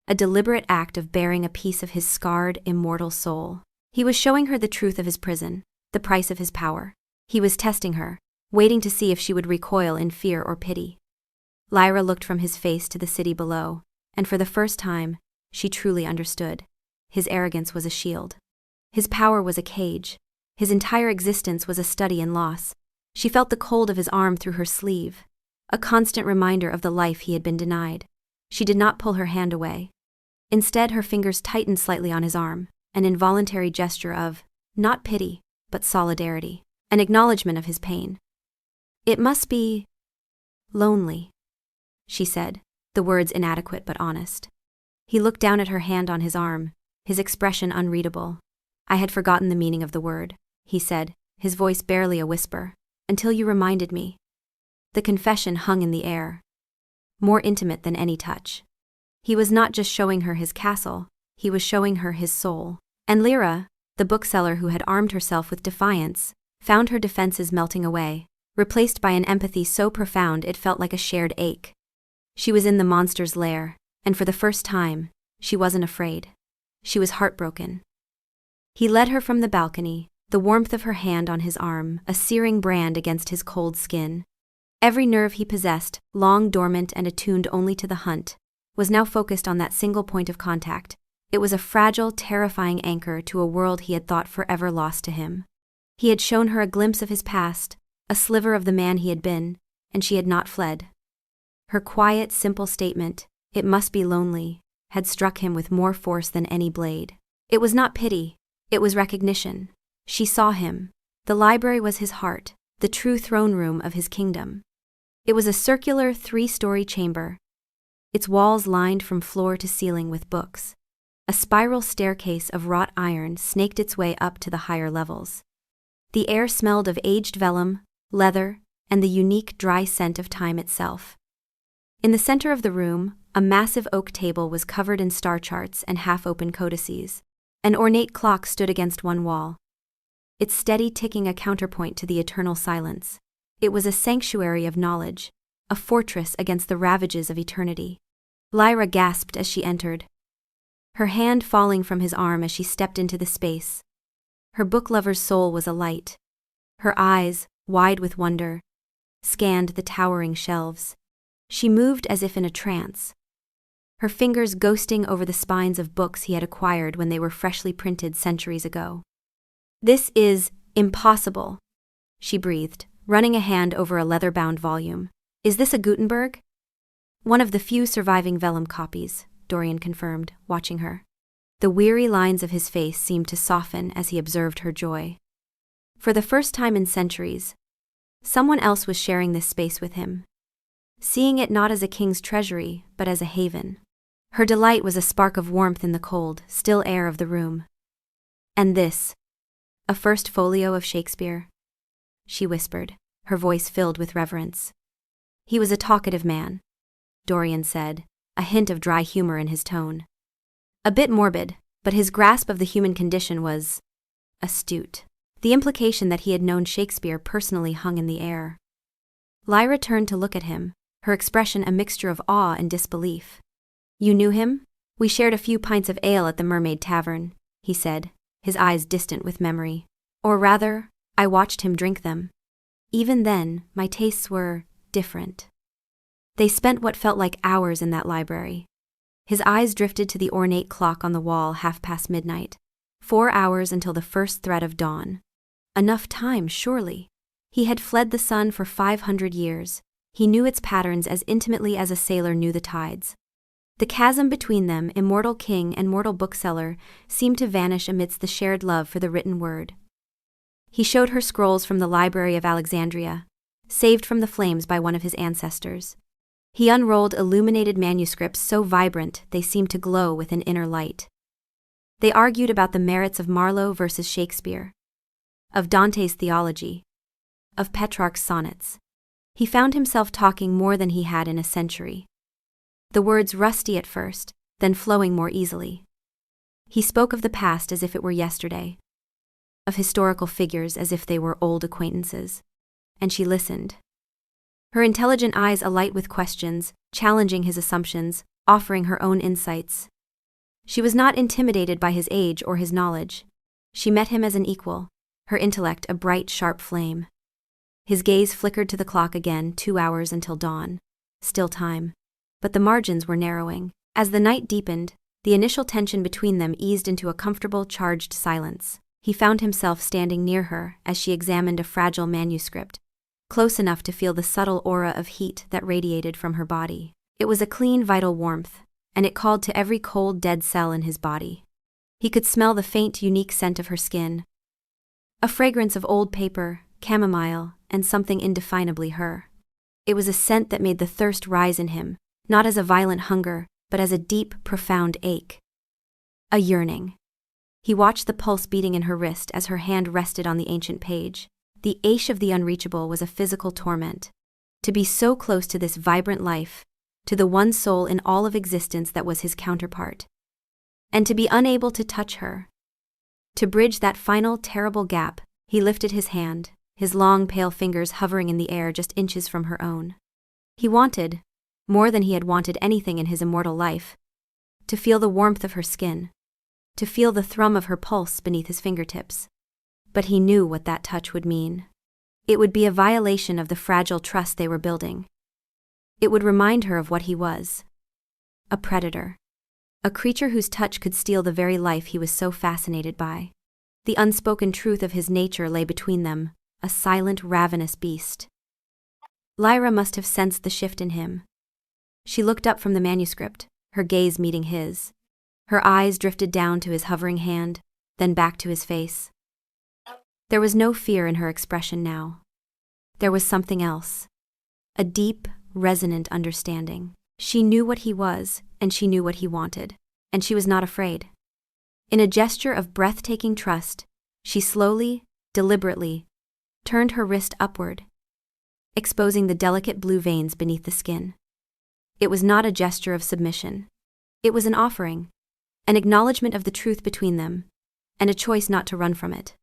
a deliberate act of bearing a piece of his scarred, immortal soul. He was showing her the truth of his prison, the price of his power. He was testing her, waiting to see if she would recoil in fear or pity. Lyra looked from his face to the city below, and for the first time, she truly understood. His arrogance was a shield. His power was a cage. His entire existence was a study in loss. She felt the cold of his arm through her sleeve, a constant reminder of the life he had been denied. She did not pull her hand away. Instead, her fingers tightened slightly on his arm, an involuntary gesture of, not pity, but solidarity, an acknowledgement of his pain. "It must be lonely," she said, the words inadequate but honest. He looked down at her hand on his arm, his expression unreadable. "I had forgotten the meaning of the word," he said, his voice barely a whisper, "until you reminded me." The confession hung in the air, more intimate than any touch. He was not just showing her his castle, he was showing her his soul. And Lyra, the bookseller who had armed herself with defiance, found her defenses melting away, replaced by an empathy so profound it felt like a shared ache. She was in the monster's lair, and for the first time, she wasn't afraid. She was heartbroken. He led her from the balcony, the warmth of her hand on his arm, a searing brand against his cold skin. Every nerve he possessed, long dormant and attuned only to the hunt, was now focused on that single point of contact. It was a fragile, terrifying anchor to a world he had thought forever lost to him. He had shown her a glimpse of his past, a sliver of the man he had been, and she had not fled. Her quiet, simple statement, "It must be lonely," had struck him with more force than any blade. It was not pity, it was recognition. She saw him. The library was his heart, the true throne room of his kingdom. It was a circular, 3-story chamber, its walls lined from floor to ceiling with books. A spiral staircase of wrought iron snaked its way up to the higher levels. The air smelled of aged vellum, leather, and the unique dry scent of time itself. In the center of the room, a massive oak table was covered in star charts and half-open codices. An ornate clock stood against one wall, its steady ticking a counterpoint to the eternal silence. It was a sanctuary of knowledge, a fortress against the ravages of eternity. Lyra gasped as she entered, her hand falling from his arm as she stepped into the space. Her book lover's soul was alight. Her eyes, wide with wonder, scanned the towering shelves. She moved as if in a trance, her fingers ghosting over the spines of books he had acquired when they were freshly printed centuries ago. "This is impossible," she breathed, running a hand over a leather-bound volume. "Is this a Gutenberg?" "One of the few surviving vellum copies," Dorian confirmed, watching her. The weary lines of his face seemed to soften as he observed her joy. For the first time in centuries, someone else was sharing this space with him, seeing it not as a king's treasury, but as a haven. Her delight was a spark of warmth in the cold, still air of the room. "And this? A first folio of Shakespeare?" she whispered, her voice filled with reverence. "He was a talkative man," Dorian said, a hint of dry humor in his tone. A bit morbid, but his grasp of the human condition was astute. The implication that he had known Shakespeare personally hung in the air. Lyra turned to look at him, her expression a mixture of awe and disbelief. "You knew him? We shared a few pints of ale at the Mermaid Tavern," he said, his eyes distant with memory. "Or rather, I watched him drink them. Even then, my tastes were different." They spent what felt like hours in that library. His eyes drifted to the ornate clock on the wall midnight. 4 hours until the first threat of dawn. Enough time, surely. He had fled the sun for 500 years. He knew its patterns as intimately as a sailor knew the tides. The chasm between them, immortal king and mortal bookseller, seemed to vanish amidst the shared love for the written word. He showed her scrolls from the Library of Alexandria, saved from the flames by one of his ancestors. He unrolled illuminated manuscripts so vibrant they seemed to glow with an inner light. They argued about the merits of Marlowe versus Shakespeare, of Dante's theology, of Petrarch's sonnets. He found himself talking more than he had in a century. The words rusty at first, then flowing more easily. He spoke of the past as if it were yesterday, of historical figures as if they were old acquaintances. And she listened, her intelligent eyes alight with questions, challenging his assumptions, offering her own insights. She was not intimidated by his age or his knowledge. She met him as an equal, her intellect a bright, sharp flame. His gaze flickered to the clock again, 2 hours until dawn. Still time. But the margins were narrowing. As the night deepened, the initial tension between them eased into a comfortable, charged silence. He found himself standing near her as she examined a fragile manuscript, close enough to feel the subtle aura of heat that radiated from her body. It was a clean, vital warmth, and it called to every cold, dead cell in his body. He could smell the faint, unique scent of her skin, a fragrance of old paper, chamomile, and something indefinably her. It was a scent that made the thirst rise in him, not as a violent hunger, but as a deep, profound ache. A yearning. He watched the pulse beating in her wrist as her hand rested on the ancient page. The ache of the unreachable was a physical torment. To be so close to this vibrant life, to the one soul in all of existence that was his counterpart. And to be unable to touch her. To bridge that final, terrible gap, he lifted his hand, his long, pale fingers hovering in the air just inches from her own. He wanted, more than he had wanted anything in his immortal life, to feel the warmth of her skin, to feel the thrum of her pulse beneath his fingertips. But he knew what that touch would mean. It would be a violation of the fragile trust they were building. It would remind her of what he was. A predator. A creature whose touch could steal the very life he was so fascinated by. The unspoken truth of his nature lay between them, a silent, ravenous beast. Lyra must have sensed the shift in him. She looked up from the manuscript, her gaze meeting his. Her eyes drifted down to his hovering hand, then back to his face. There was no fear in her expression now. There was something else. A deep, resonant understanding. She knew what he was, and she knew what he wanted, and she was not afraid. In a gesture of breathtaking trust, she slowly, deliberately, turned her wrist upward, exposing the delicate blue veins beneath the skin. It was not a gesture of submission. It was an offering, an acknowledgement of the truth between them, and a choice not to run from it.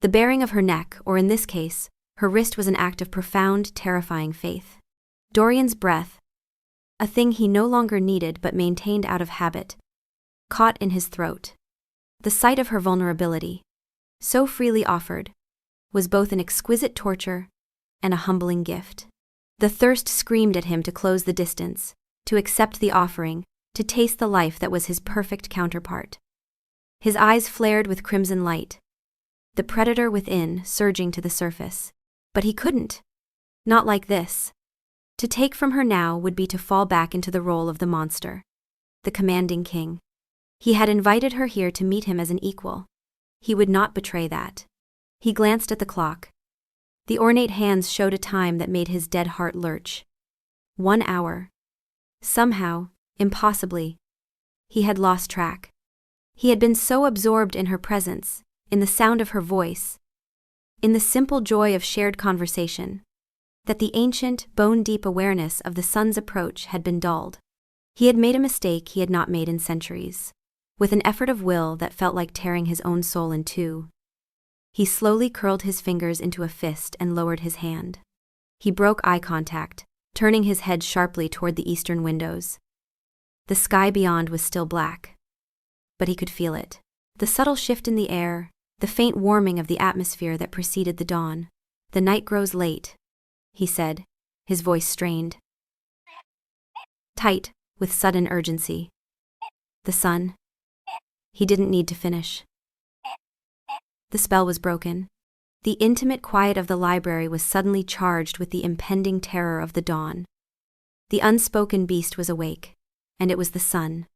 The baring of her neck, or in this case, her wrist, was an act of profound, terrifying faith. Dorian's breath, a thing he no longer needed but maintained out of habit, caught in his throat. The sight of her vulnerability, so freely offered, was both an exquisite torture and a humbling gift. The thirst screamed at him to close the distance, to accept the offering, to taste the life that was his perfect counterpart. His eyes flared with crimson light, the predator within surging to the surface. But he couldn't. Not like this. To take from her now would be to fall back into the role of the monster, the commanding king. He had invited her here to meet him as an equal. He would not betray that. He glanced at the clock. The ornate hands showed a time that made his dead heart lurch. 1 hour. Somehow, impossibly, he had lost track. He had been so absorbed in her presence, in the sound of her voice, in the simple joy of shared conversation, that the ancient, bone-deep awareness of the sun's approach had been dulled. He had made a mistake he had not made in centuries. With an effort of will that felt like tearing his own soul in two, he slowly curled his fingers into a fist and lowered his hand. He broke eye contact, turning his head sharply toward the eastern windows. The sky beyond was still black, but he could feel it. The subtle shift in the air, the faint warming of the atmosphere that preceded the dawn. "The night grows late," he said, his voice strained, tight, with sudden urgency. "The sun." He didn't need to finish. The spell was broken. The intimate quiet of the library was suddenly charged with the impending terror of the dawn. The unspoken beast was awake, and it was the sun,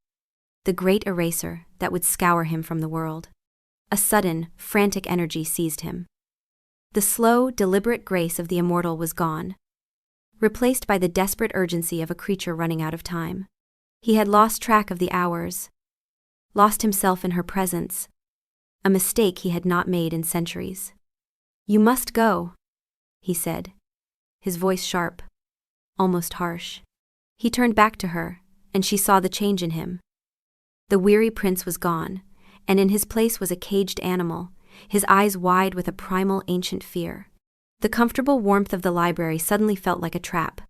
the great eraser that would scour him from the world. A sudden, frantic energy seized him. The slow, deliberate grace of the immortal was gone, replaced by the desperate urgency of a creature running out of time. He had lost track of the hours, lost himself in her presence, a mistake he had not made in centuries. "You must go," he said, his voice sharp, almost harsh. He turned back to her, and she saw the change in him. The weary prince was gone, and in his place was a caged animal, his eyes wide with a primal, ancient fear. The comfortable warmth of the library suddenly felt like a trap.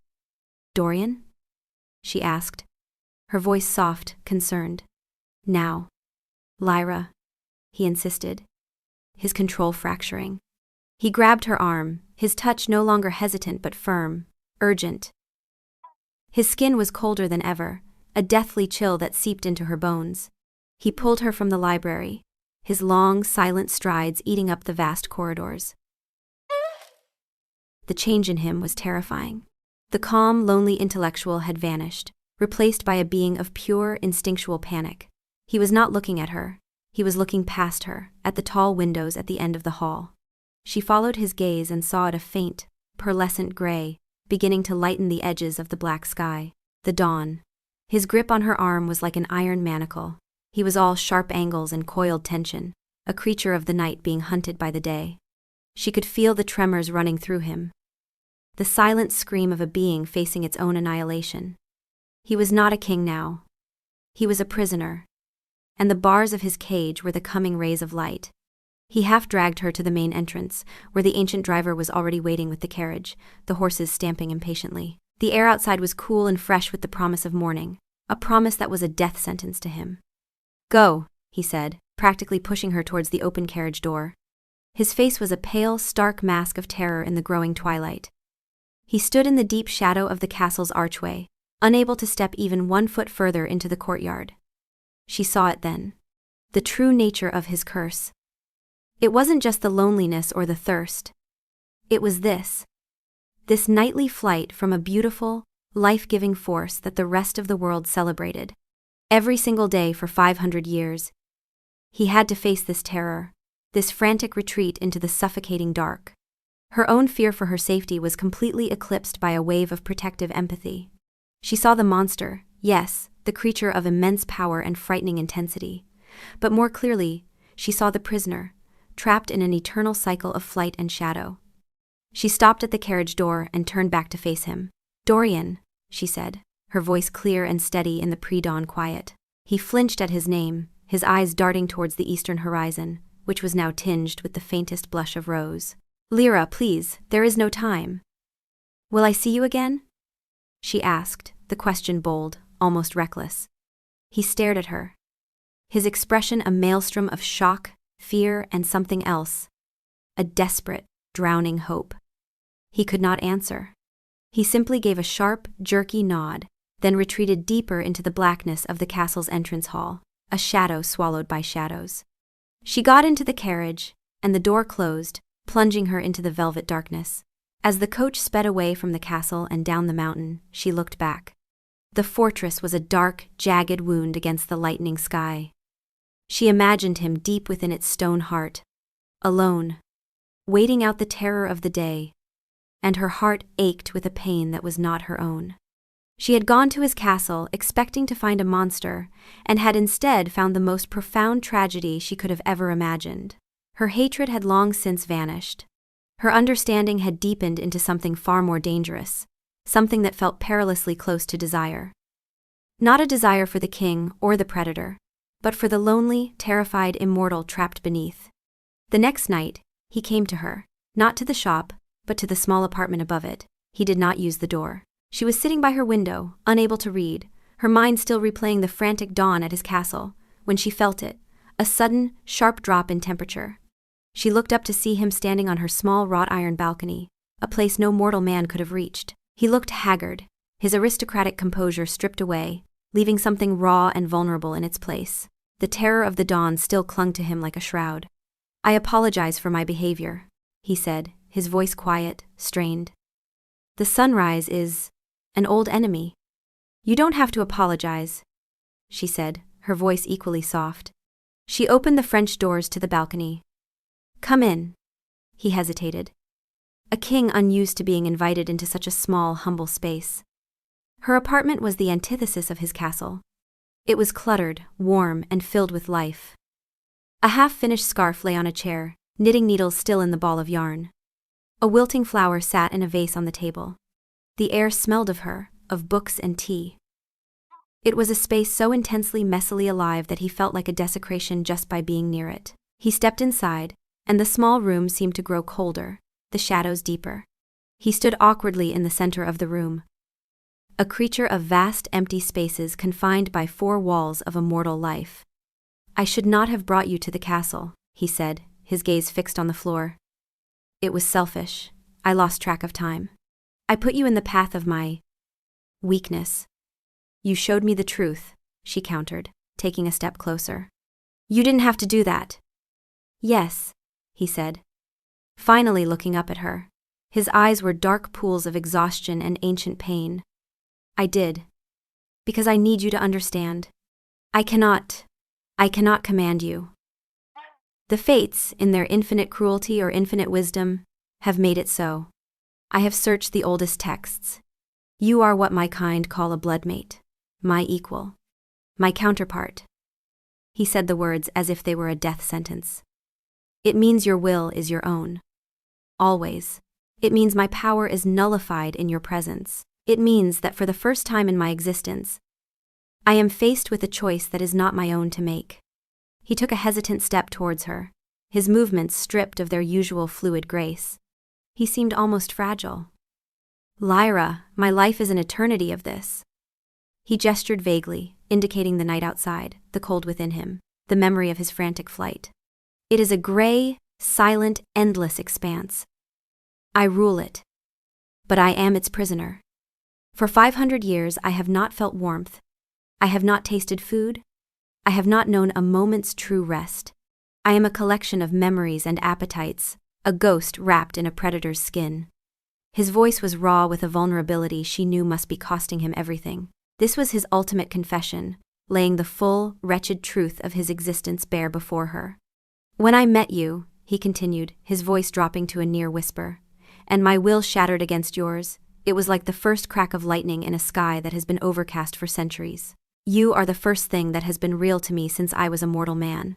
"Dorian?" she asked, her voice soft, concerned. "Now." "Lyra," he insisted, his control fracturing. He grabbed her arm, his touch no longer hesitant but firm, urgent. His skin was colder than ever, a deathly chill that seeped into her bones. He pulled her from the library, his long, silent strides eating up the vast corridors. The change in him was terrifying. The calm, lonely intellectual had vanished, replaced by a being of pure, instinctual panic. He was not looking at her. He was looking past her, at the tall windows at the end of the hall. She followed his gaze and saw it a faint, pearlescent gray, beginning to lighten the edges of the black sky. The dawn. His grip on her arm was like an iron manacle. He was all sharp angles and coiled tension, a creature of the night being hunted by the day. She could feel the tremors running through him. The silent scream of a being facing its own annihilation. He was not a king now. He was a prisoner. And the bars of his cage were the coming rays of light. He half-dragged her to the main entrance, where the ancient driver was already waiting with the carriage, the horses stamping impatiently. The air outside was cool and fresh with the promise of morning, a promise that was a death sentence to him. "Go," he said, practically pushing her towards the open carriage door. His face was a pale, stark mask of terror in the growing twilight. He stood in the deep shadow of the castle's archway, unable to step even 1 foot further into the courtyard. She saw it then. The true nature of his curse. It wasn't just the loneliness or the thirst. It was this nightly flight from a beautiful, life-giving force that the rest of the world celebrated. Every single day for 500 years. He had to face this terror, this frantic retreat into the suffocating dark. Her own fear for her safety was completely eclipsed by a wave of protective empathy. She saw the monster, yes, the creature of immense power and frightening intensity. But more clearly, she saw the prisoner, trapped in an eternal cycle of flight and shadow. She stopped at the carriage door and turned back to face him. "Dorian," she said, her voice clear and steady in the pre-dawn quiet. He flinched at his name, his eyes darting towards the eastern horizon, which was now tinged with the faintest blush of rose. "Lyra, please, there is no time." "Will I see you again?" she asked, the question bold, almost reckless. He stared at her. His expression a maelstrom of shock, fear, and something else. A desperate, drowning hope. He could not answer. He simply gave a sharp, jerky nod, then retreated deeper into the blackness of the castle's entrance hall, a shadow swallowed by shadows. She got into the carriage, and the door closed, plunging her into the velvet darkness. As the coach sped away from the castle and down the mountain, she looked back. The fortress was a dark, jagged wound against the lightening sky. She imagined him deep within its stone heart, alone, waiting out the terror of the day, and her heart ached with a pain that was not her own. She had gone to his castle expecting to find a monster, and had instead found the most profound tragedy she could have ever imagined. Her hatred had long since vanished. Her understanding had deepened into something far more dangerous, something that felt perilously close to desire. Not a desire for the king or the predator, but for the lonely, terrified immortal trapped beneath. The next night, he came to her, not to the shop, but to the small apartment above it. He did not use the door. She was sitting by her window, unable to read, her mind still replaying the frantic dawn at his castle, when she felt it, a sudden, sharp drop in temperature. She looked up to see him standing on her small wrought-iron balcony, a place no mortal man could have reached. He looked haggard, his aristocratic composure stripped away, leaving something raw and vulnerable in its place. The terror of the dawn still clung to him like a shroud. "I apologize for my behavior," he said, his voice quiet, strained. "The sunrise is an old enemy. You don't have to apologize," she said, her voice equally soft. She opened the French doors to the balcony. "Come in." He hesitated. A king unused to being invited into such a small, humble space. Her apartment was the antithesis of his castle. It was cluttered, warm, and filled with life. A half-finished scarf lay on a chair, knitting needles still in the ball of yarn. A wilting flower sat in a vase on the table. The air smelled of her, of books and tea. It was a space so intensely messily alive that he felt like a desecration just by being near it. He stepped inside, and the small room seemed to grow colder, the shadows deeper. He stood awkwardly in the center of the room. A creature of vast empty spaces confined by 4 walls of a mortal life. "I should not have brought you to the castle," he said, his gaze fixed on the floor. "It was selfish. I lost track of time. I put you in the path of my weakness." "You showed me the truth," she countered, taking a step closer. "You didn't have to do that." "Yes," he said, finally looking up at her. His eyes were dark pools of exhaustion and ancient pain. I did. Because I need you to understand. I cannot command you. The fates, in their infinite cruelty or infinite wisdom, have made it so. I have searched the oldest texts. You are what my kind call a bloodmate, my equal, my counterpart. He said the words as if they were a death sentence. It means your will is your own. Always. It means my power is nullified in your presence. It means that for the first time in my existence, I am faced with a choice that is not my own to make. He took a hesitant step towards her, his movements stripped of their usual fluid grace. He seemed almost fragile. Lyra, my life is an eternity of this. He gestured vaguely, indicating the night outside, the cold within him, the memory of his frantic flight. It is a gray, silent, endless expanse. I rule it. But I am its prisoner. For 500 years I have not felt warmth. I have not tasted food. I have not known a moment's true rest. I am a collection of memories and appetites, a ghost wrapped in a predator's skin. His voice was raw with a vulnerability she knew must be costing him everything. This was his ultimate confession, laying the full, wretched truth of his existence bare before her. When I met you, he continued, his voice dropping to a near whisper, and my will shattered against yours, it was like the first crack of lightning in a sky that has been overcast for centuries. You are the first thing that has been real to me since I was a mortal man.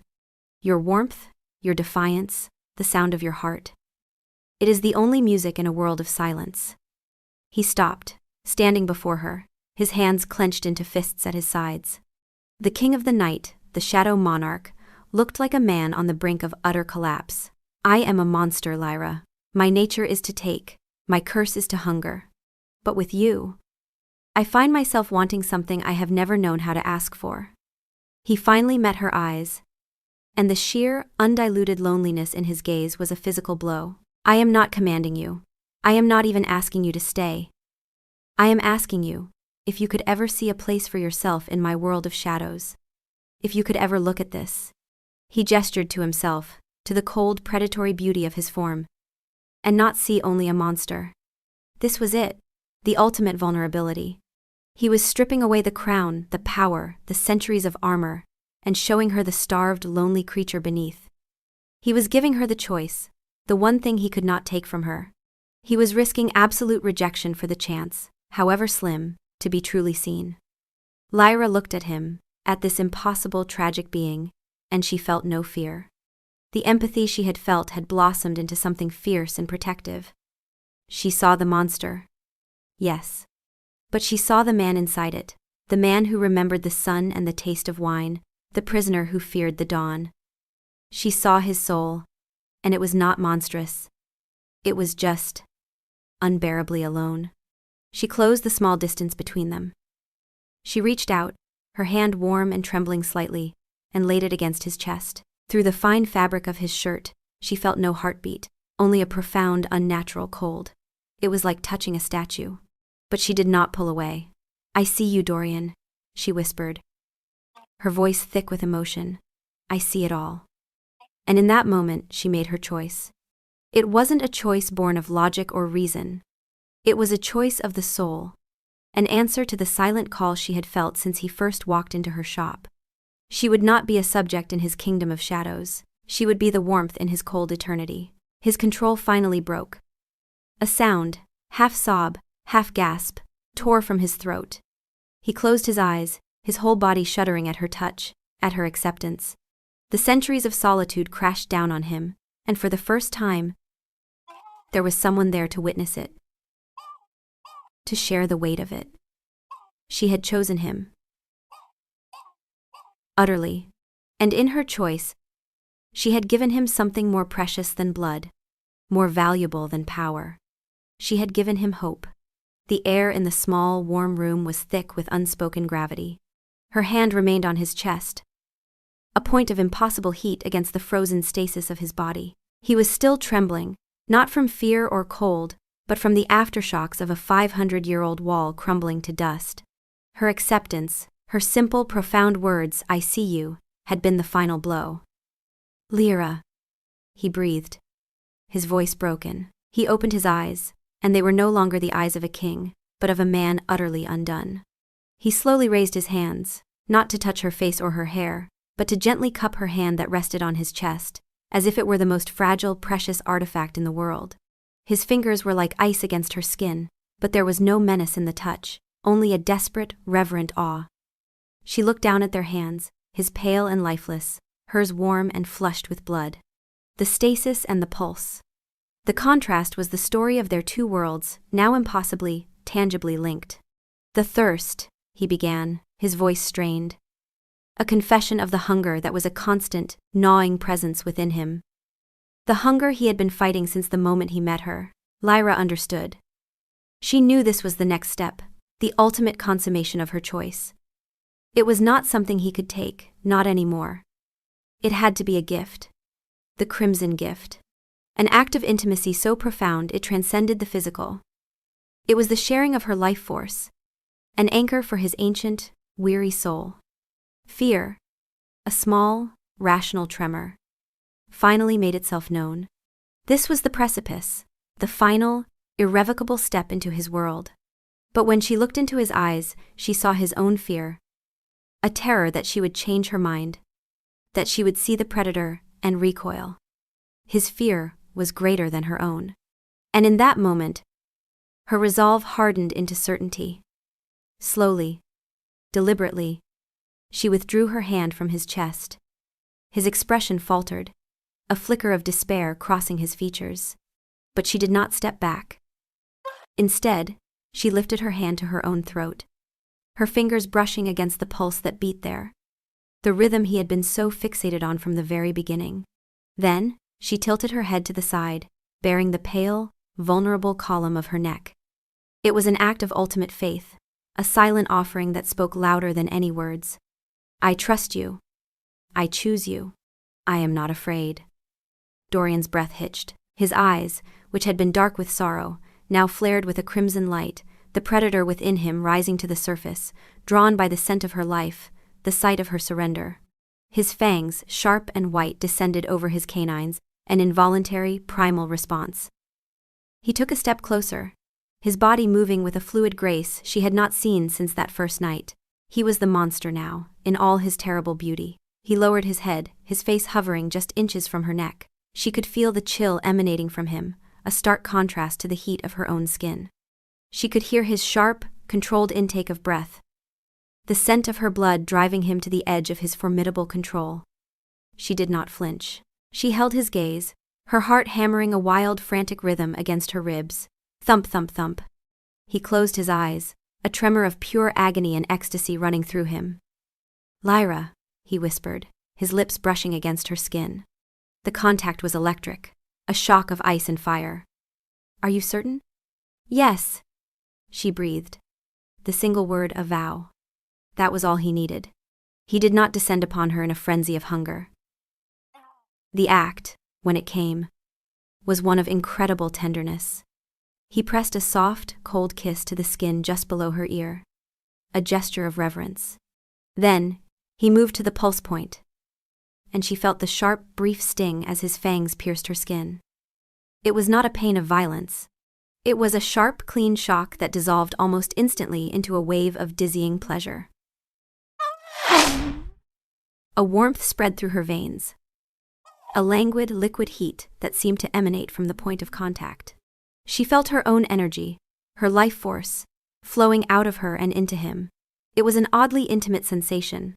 Your warmth, your defiance, the sound of your heart. It is the only music in a world of silence. He stopped, standing before her, his hands clenched into fists at his sides. The king of the night, the shadow monarch, looked like a man on the brink of utter collapse. I am a monster, Lyra. My nature is to take, my curse is to hunger. But with you, I find myself wanting something I have never known how to ask for. He finally met her eyes, and the sheer, undiluted loneliness in his gaze was a physical blow. I am not commanding you. I am not even asking you to stay. I am asking you, if you could ever see a place for yourself in my world of shadows. If you could ever look at this. He gestured to himself, to the cold, predatory beauty of his form, and not see only a monster. This was it, the ultimate vulnerability. He was stripping away the crown, the power, the centuries of armor, and showing her the starved, lonely creature beneath. He was giving her the choice, the one thing he could not take from her. He was risking absolute rejection for the chance, however slim, to be truly seen. Lyra looked at him, at this impossible, tragic being, and she felt no fear. The empathy she had felt had blossomed into something fierce and protective. She saw the monster. Yes. But she saw the man inside it, the man who remembered the sun and the taste of wine, the prisoner who feared the dawn. She saw his soul, and it was not monstrous. It was just unbearably alone. She closed the small distance between them. She reached out, her hand warm and trembling slightly, and laid it against his chest. Through the fine fabric of his shirt, she felt no heartbeat, only a profound, unnatural cold. It was like touching a statue. But she did not pull away. I see you, Dorian, she whispered, her voice thick with emotion. I see it all. And in that moment, she made her choice. It wasn't a choice born of logic or reason. It was a choice of the soul, an answer to the silent call she had felt since he first walked into her shop. She would not be a subject in his kingdom of shadows. She would be the warmth in his cold eternity. His control finally broke. A sound, half sob, half gasp, tore from his throat. He closed his eyes, his whole body shuddering at her touch, at her acceptance. The centuries of solitude crashed down on him, and for the first time, there was someone there to witness it, to share the weight of it. She had chosen him. Utterly. And in her choice, she had given him something more precious than blood, more valuable than power. She had given him hope. The air in the small, warm room was thick with unspoken gravity. Her hand remained on his chest, a point of impossible heat against the frozen stasis of his body. He was still trembling, not from fear or cold, but from the aftershocks of a 500-year-old wall crumbling to dust. Her acceptance, her simple, profound words, I see you, had been the final blow. Lyra, he breathed, his voice broken. He opened his eyes, and they were no longer the eyes of a king, but of a man utterly undone. He slowly raised his hands, not to touch her face or her hair, but to gently cup her hand that rested on his chest, as if it were the most fragile, precious artifact in the world. His fingers were like ice against her skin, but there was no menace in the touch, only a desperate, reverent awe. She looked down at their hands, his pale and lifeless, hers warm and flushed with blood. The stasis and the pulse. The contrast was the story of their two worlds, now impossibly, tangibly linked. "The thirst," he began, his voice strained. A confession of the hunger that was a constant, gnawing presence within him. The hunger he had been fighting since the moment he met her. Lyra understood. She knew this was the next step, the ultimate consummation of her choice. It was not something he could take, not anymore. It had to be a gift. The crimson gift. An act of intimacy so profound it transcended the physical. It was the sharing of her life force, an anchor for his ancient, weary soul. Fear, a small, rational tremor, finally made itself known. This was the precipice, the final, irrevocable step into his world. But when she looked into his eyes, she saw his own fear. A terror that she would change her mind, that she would see the predator and recoil. His fear was greater than her own. And in that moment, her resolve hardened into certainty. Slowly, deliberately, she withdrew her hand from his chest. His expression faltered, a flicker of despair crossing his features. But she did not step back. Instead, she lifted her hand to her own throat, her fingers brushing against the pulse that beat there, the rhythm he had been so fixated on from the very beginning. Then, she tilted her head to the side, baring the pale, vulnerable column of her neck. It was an act of ultimate faith, a silent offering that spoke louder than any words. "I trust you. I choose you. I am not afraid." Dorian's breath hitched. His eyes, which had been dark with sorrow, now flared with a crimson light, the predator within him rising to the surface, drawn by the scent of her life, the sight of her surrender. His fangs, sharp and white, descended over his canines, an involuntary, primal response. He took a step closer, his body moving with a fluid grace she had not seen since that first night. He was the monster now, in all his terrible beauty. He lowered his head, his face hovering just inches from her neck. She could feel the chill emanating from him, a stark contrast to the heat of her own skin. She could hear his sharp, controlled intake of breath, the scent of her blood driving him to the edge of his formidable control. She did not flinch. She held his gaze, her heart hammering a wild, frantic rhythm against her ribs. Thump, thump, thump. He closed his eyes, a tremor of pure agony and ecstasy running through him. "Lyra," he whispered, his lips brushing against her skin. The contact was electric, a shock of ice and fire. "Are you certain?" "Yes," she breathed. The single word, a vow. That was all he needed. He did not descend upon her in a frenzy of hunger. The act, when it came, was one of incredible tenderness. He pressed a soft, cold kiss to the skin just below her ear, a gesture of reverence. Then, he moved to the pulse point, and she felt the sharp, brief sting as his fangs pierced her skin. It was not a pain of violence. It was a sharp, clean shock that dissolved almost instantly into a wave of dizzying pleasure. A warmth spread through her veins, a languid, liquid heat that seemed to emanate from the point of contact. She felt her own energy, her life force, flowing out of her and into him. It was an oddly intimate sensation,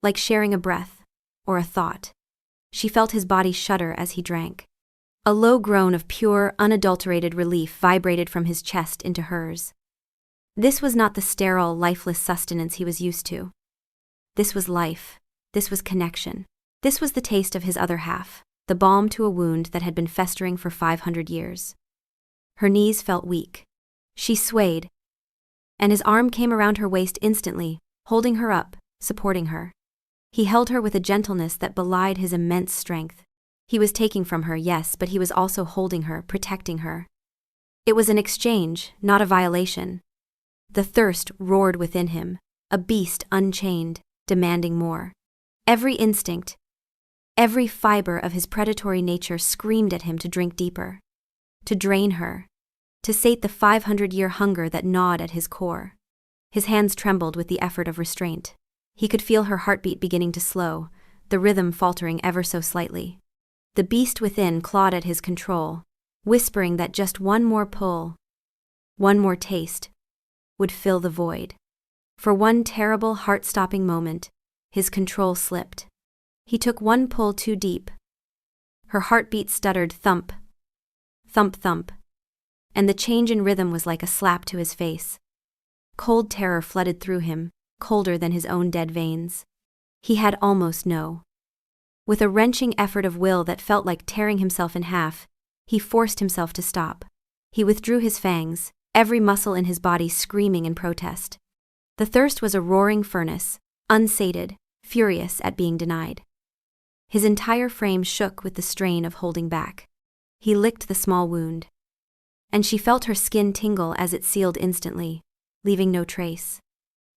like sharing a breath, or a thought. She felt his body shudder as he drank. A low groan of pure, unadulterated relief vibrated from his chest into hers. This was not the sterile, lifeless sustenance he was used to. This was life. This was connection. This was the taste of his other half, the balm to a wound that had been festering for 500 years. Her knees felt weak. She swayed, and his arm came around her waist instantly, holding her up, supporting her. He held her with a gentleness that belied his immense strength. He was taking from her, yes, but he was also holding her, protecting her. It was an exchange, not a violation. The thirst roared within him, a beast unchained, demanding more. Every instinct, every fiber of his predatory nature screamed at him to drink deeper, to drain her, to sate the 500-year hunger that gnawed at his core. His hands trembled with the effort of restraint. He could feel her heartbeat beginning to slow, the rhythm faltering ever so slightly. The beast within clawed at his control, whispering that just one more pull, one more taste, would fill the void. For one terrible, heart-stopping moment, his control slipped. He took one pull too deep. Her heartbeat stuttered thump, thump, thump, and the change in rhythm was like a slap to his face. Cold terror flooded through him, colder than his own dead veins. He had almost no. With a wrenching effort of will that felt like tearing himself in half, he forced himself to stop. He withdrew his fangs, every muscle in his body screaming in protest. The thirst was a roaring furnace, unsated, furious at being denied. His entire frame shook with the strain of holding back. He licked the small wound, and she felt her skin tingle as it sealed instantly, leaving no trace.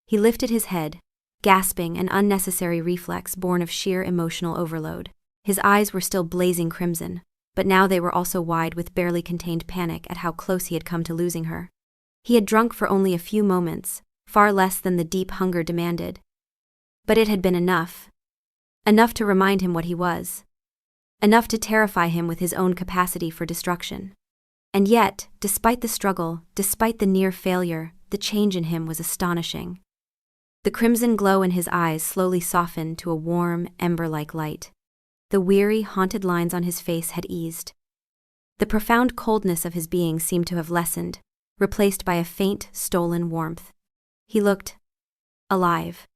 He lifted his head, gasping, an unnecessary reflex born of sheer emotional overload. His eyes were still blazing crimson, but now they were also wide with barely contained panic at how close he had come to losing her. He had drunk for only a few moments, far less than the deep hunger demanded. But it had been enough. Enough to remind him what he was. Enough to terrify him with his own capacity for destruction. And yet, despite the struggle, despite the near failure, the change in him was astonishing. The crimson glow in his eyes slowly softened to a warm, ember-like light. The weary, haunted lines on his face had eased. The profound coldness of his being seemed to have lessened, replaced by a faint, stolen warmth. He looked alive.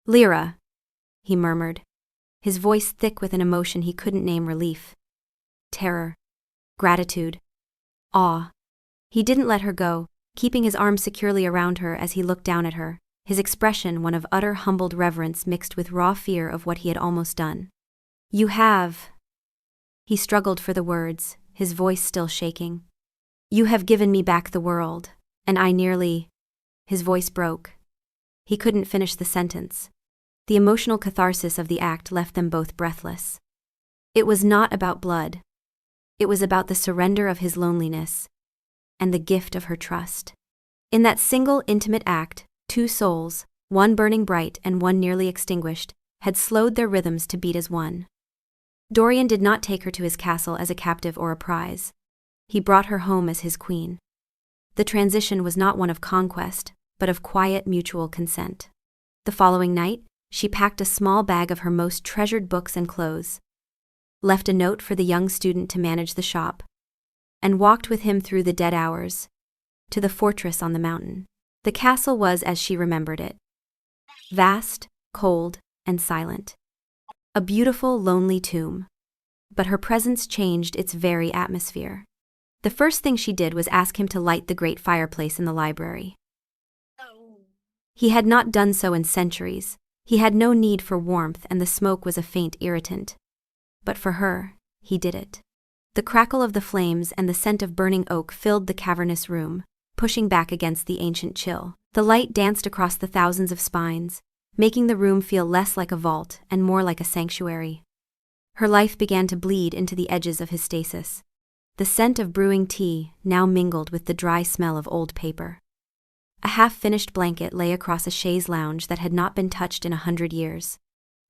"Lyra," he murmured, his voice thick with an emotion he couldn't name: relief, terror, gratitude, awe. He didn't let her go, keeping his arms securely around her as he looked down at her, his expression one of utter humbled reverence mixed with raw fear of what he had almost done. "You have..." He struggled for the words, his voice still shaking. "You have given me back the world, and I nearly..." His voice broke. He couldn't finish the sentence. The emotional catharsis of the act left them both breathless. It was not about blood. It was about the surrender of his loneliness, and the gift of her trust. In that single intimate act, two souls, one burning bright and one nearly extinguished, had slowed their rhythms to beat as one. Dorian did not take her to his castle as a captive or a prize. He brought her home as his queen. The transition was not one of conquest, but of quiet mutual consent. The following night, she packed a small bag of her most treasured books and clothes, left a note for the young student to manage the shop, and walked with him through the dead hours, to the fortress on the mountain. The castle was as she remembered it. Vast, cold, and silent. A beautiful, lonely tomb. But her presence changed its very atmosphere. The first thing she did was ask him to light the great fireplace in the library. He had not done so in centuries. He had no need for warmth, and the smoke was a faint irritant. But for her, he did it. The crackle of the flames and the scent of burning oak filled the cavernous room, pushing back against the ancient chill. The light danced across the thousands of spines, making the room feel less like a vault and more like a sanctuary. Her life began to bleed into the edges of his stasis. The scent of brewing tea now mingled with the dry smell of old paper. A half-finished blanket lay across a chaise lounge that had not been touched in 100 years.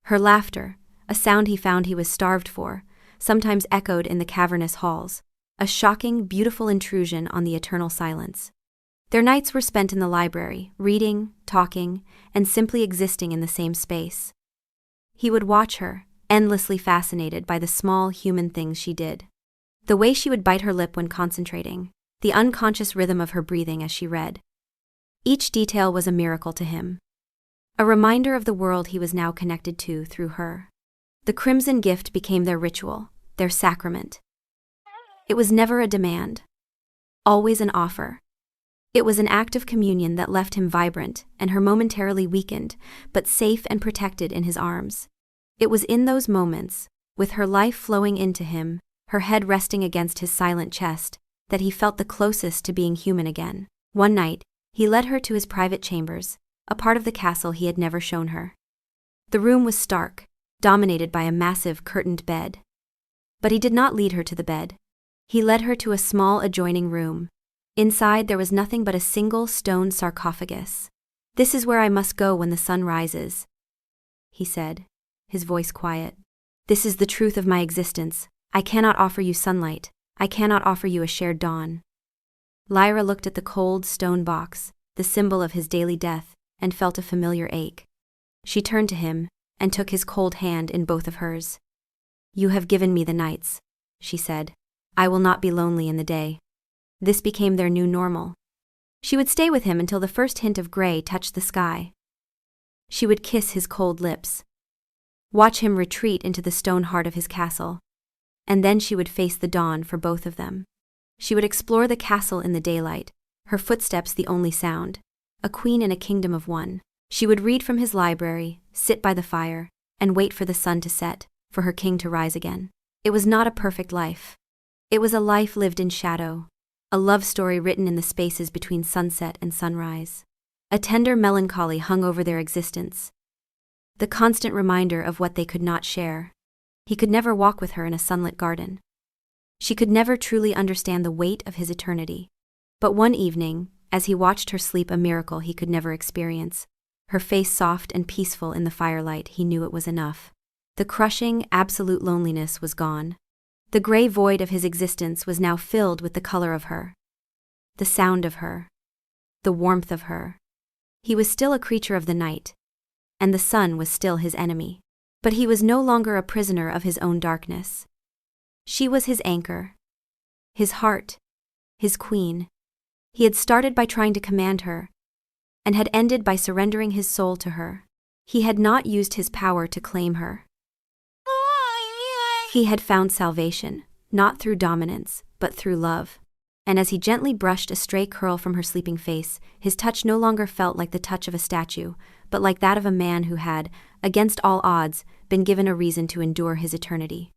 Her laughter, a sound he found he was starved for, sometimes echoed in the cavernous halls, a shocking, beautiful intrusion on the eternal silence. Their nights were spent in the library, reading, talking, and simply existing in the same space. He would watch her, endlessly fascinated by the small human things she did. The way she would bite her lip when concentrating, the unconscious rhythm of her breathing as she read. Each detail was a miracle to him. A reminder of the world he was now connected to through her. The crimson gift became their ritual, their sacrament. It was never a demand. Always an offer. It was an act of communion that left him vibrant and her momentarily weakened, but safe and protected in his arms. It was in those moments, with her life flowing into him, her head resting against his silent chest, that he felt the closest to being human again. One night, he led her to his private chambers, a part of the castle he had never shown her. The room was stark, dominated by a massive curtained bed. But he did not lead her to the bed. He led her to a small adjoining room. Inside there was nothing but a single stone sarcophagus. "This is where I must go when the sun rises," he said, his voice quiet. "This is the truth of my existence. I cannot offer you sunlight. I cannot offer you a shared dawn." Lyra looked at the cold stone box, the symbol of his daily death, and felt a familiar ache. She turned to him and took his cold hand in both of hers. "You have given me the nights," she said. "I will not be lonely in the day." This became their new normal. She would stay with him until the first hint of gray touched the sky. She would kiss his cold lips, watch him retreat into the stone heart of his castle, and then she would face the dawn for both of them. She would explore the castle in the daylight, her footsteps the only sound, a queen in a kingdom of one. She would read from his library, sit by the fire, and wait for the sun to set, for her king to rise again. It was not a perfect life. It was a life lived in shadow, a love story written in the spaces between sunset and sunrise. A tender melancholy hung over their existence, the constant reminder of what they could not share. He could never walk with her in a sunlit garden. She could never truly understand the weight of his eternity. But one evening, as he watched her sleep a miracle he could never experience, her face soft and peaceful in the firelight, he knew it was enough. The crushing, absolute loneliness was gone. The gray void of his existence was now filled with the color of her, the sound of her, the warmth of her. He was still a creature of the night, and the sun was still his enemy. But he was no longer a prisoner of his own darkness. She was his anchor, his heart, his queen. He had started by trying to command her, and had ended by surrendering his soul to her. He had not used his power to claim her. He had found salvation, not through dominance, but through love. And as he gently brushed a stray curl from her sleeping face, his touch no longer felt like the touch of a statue, but like that of a man who had, against all odds, been given a reason to endure his eternity.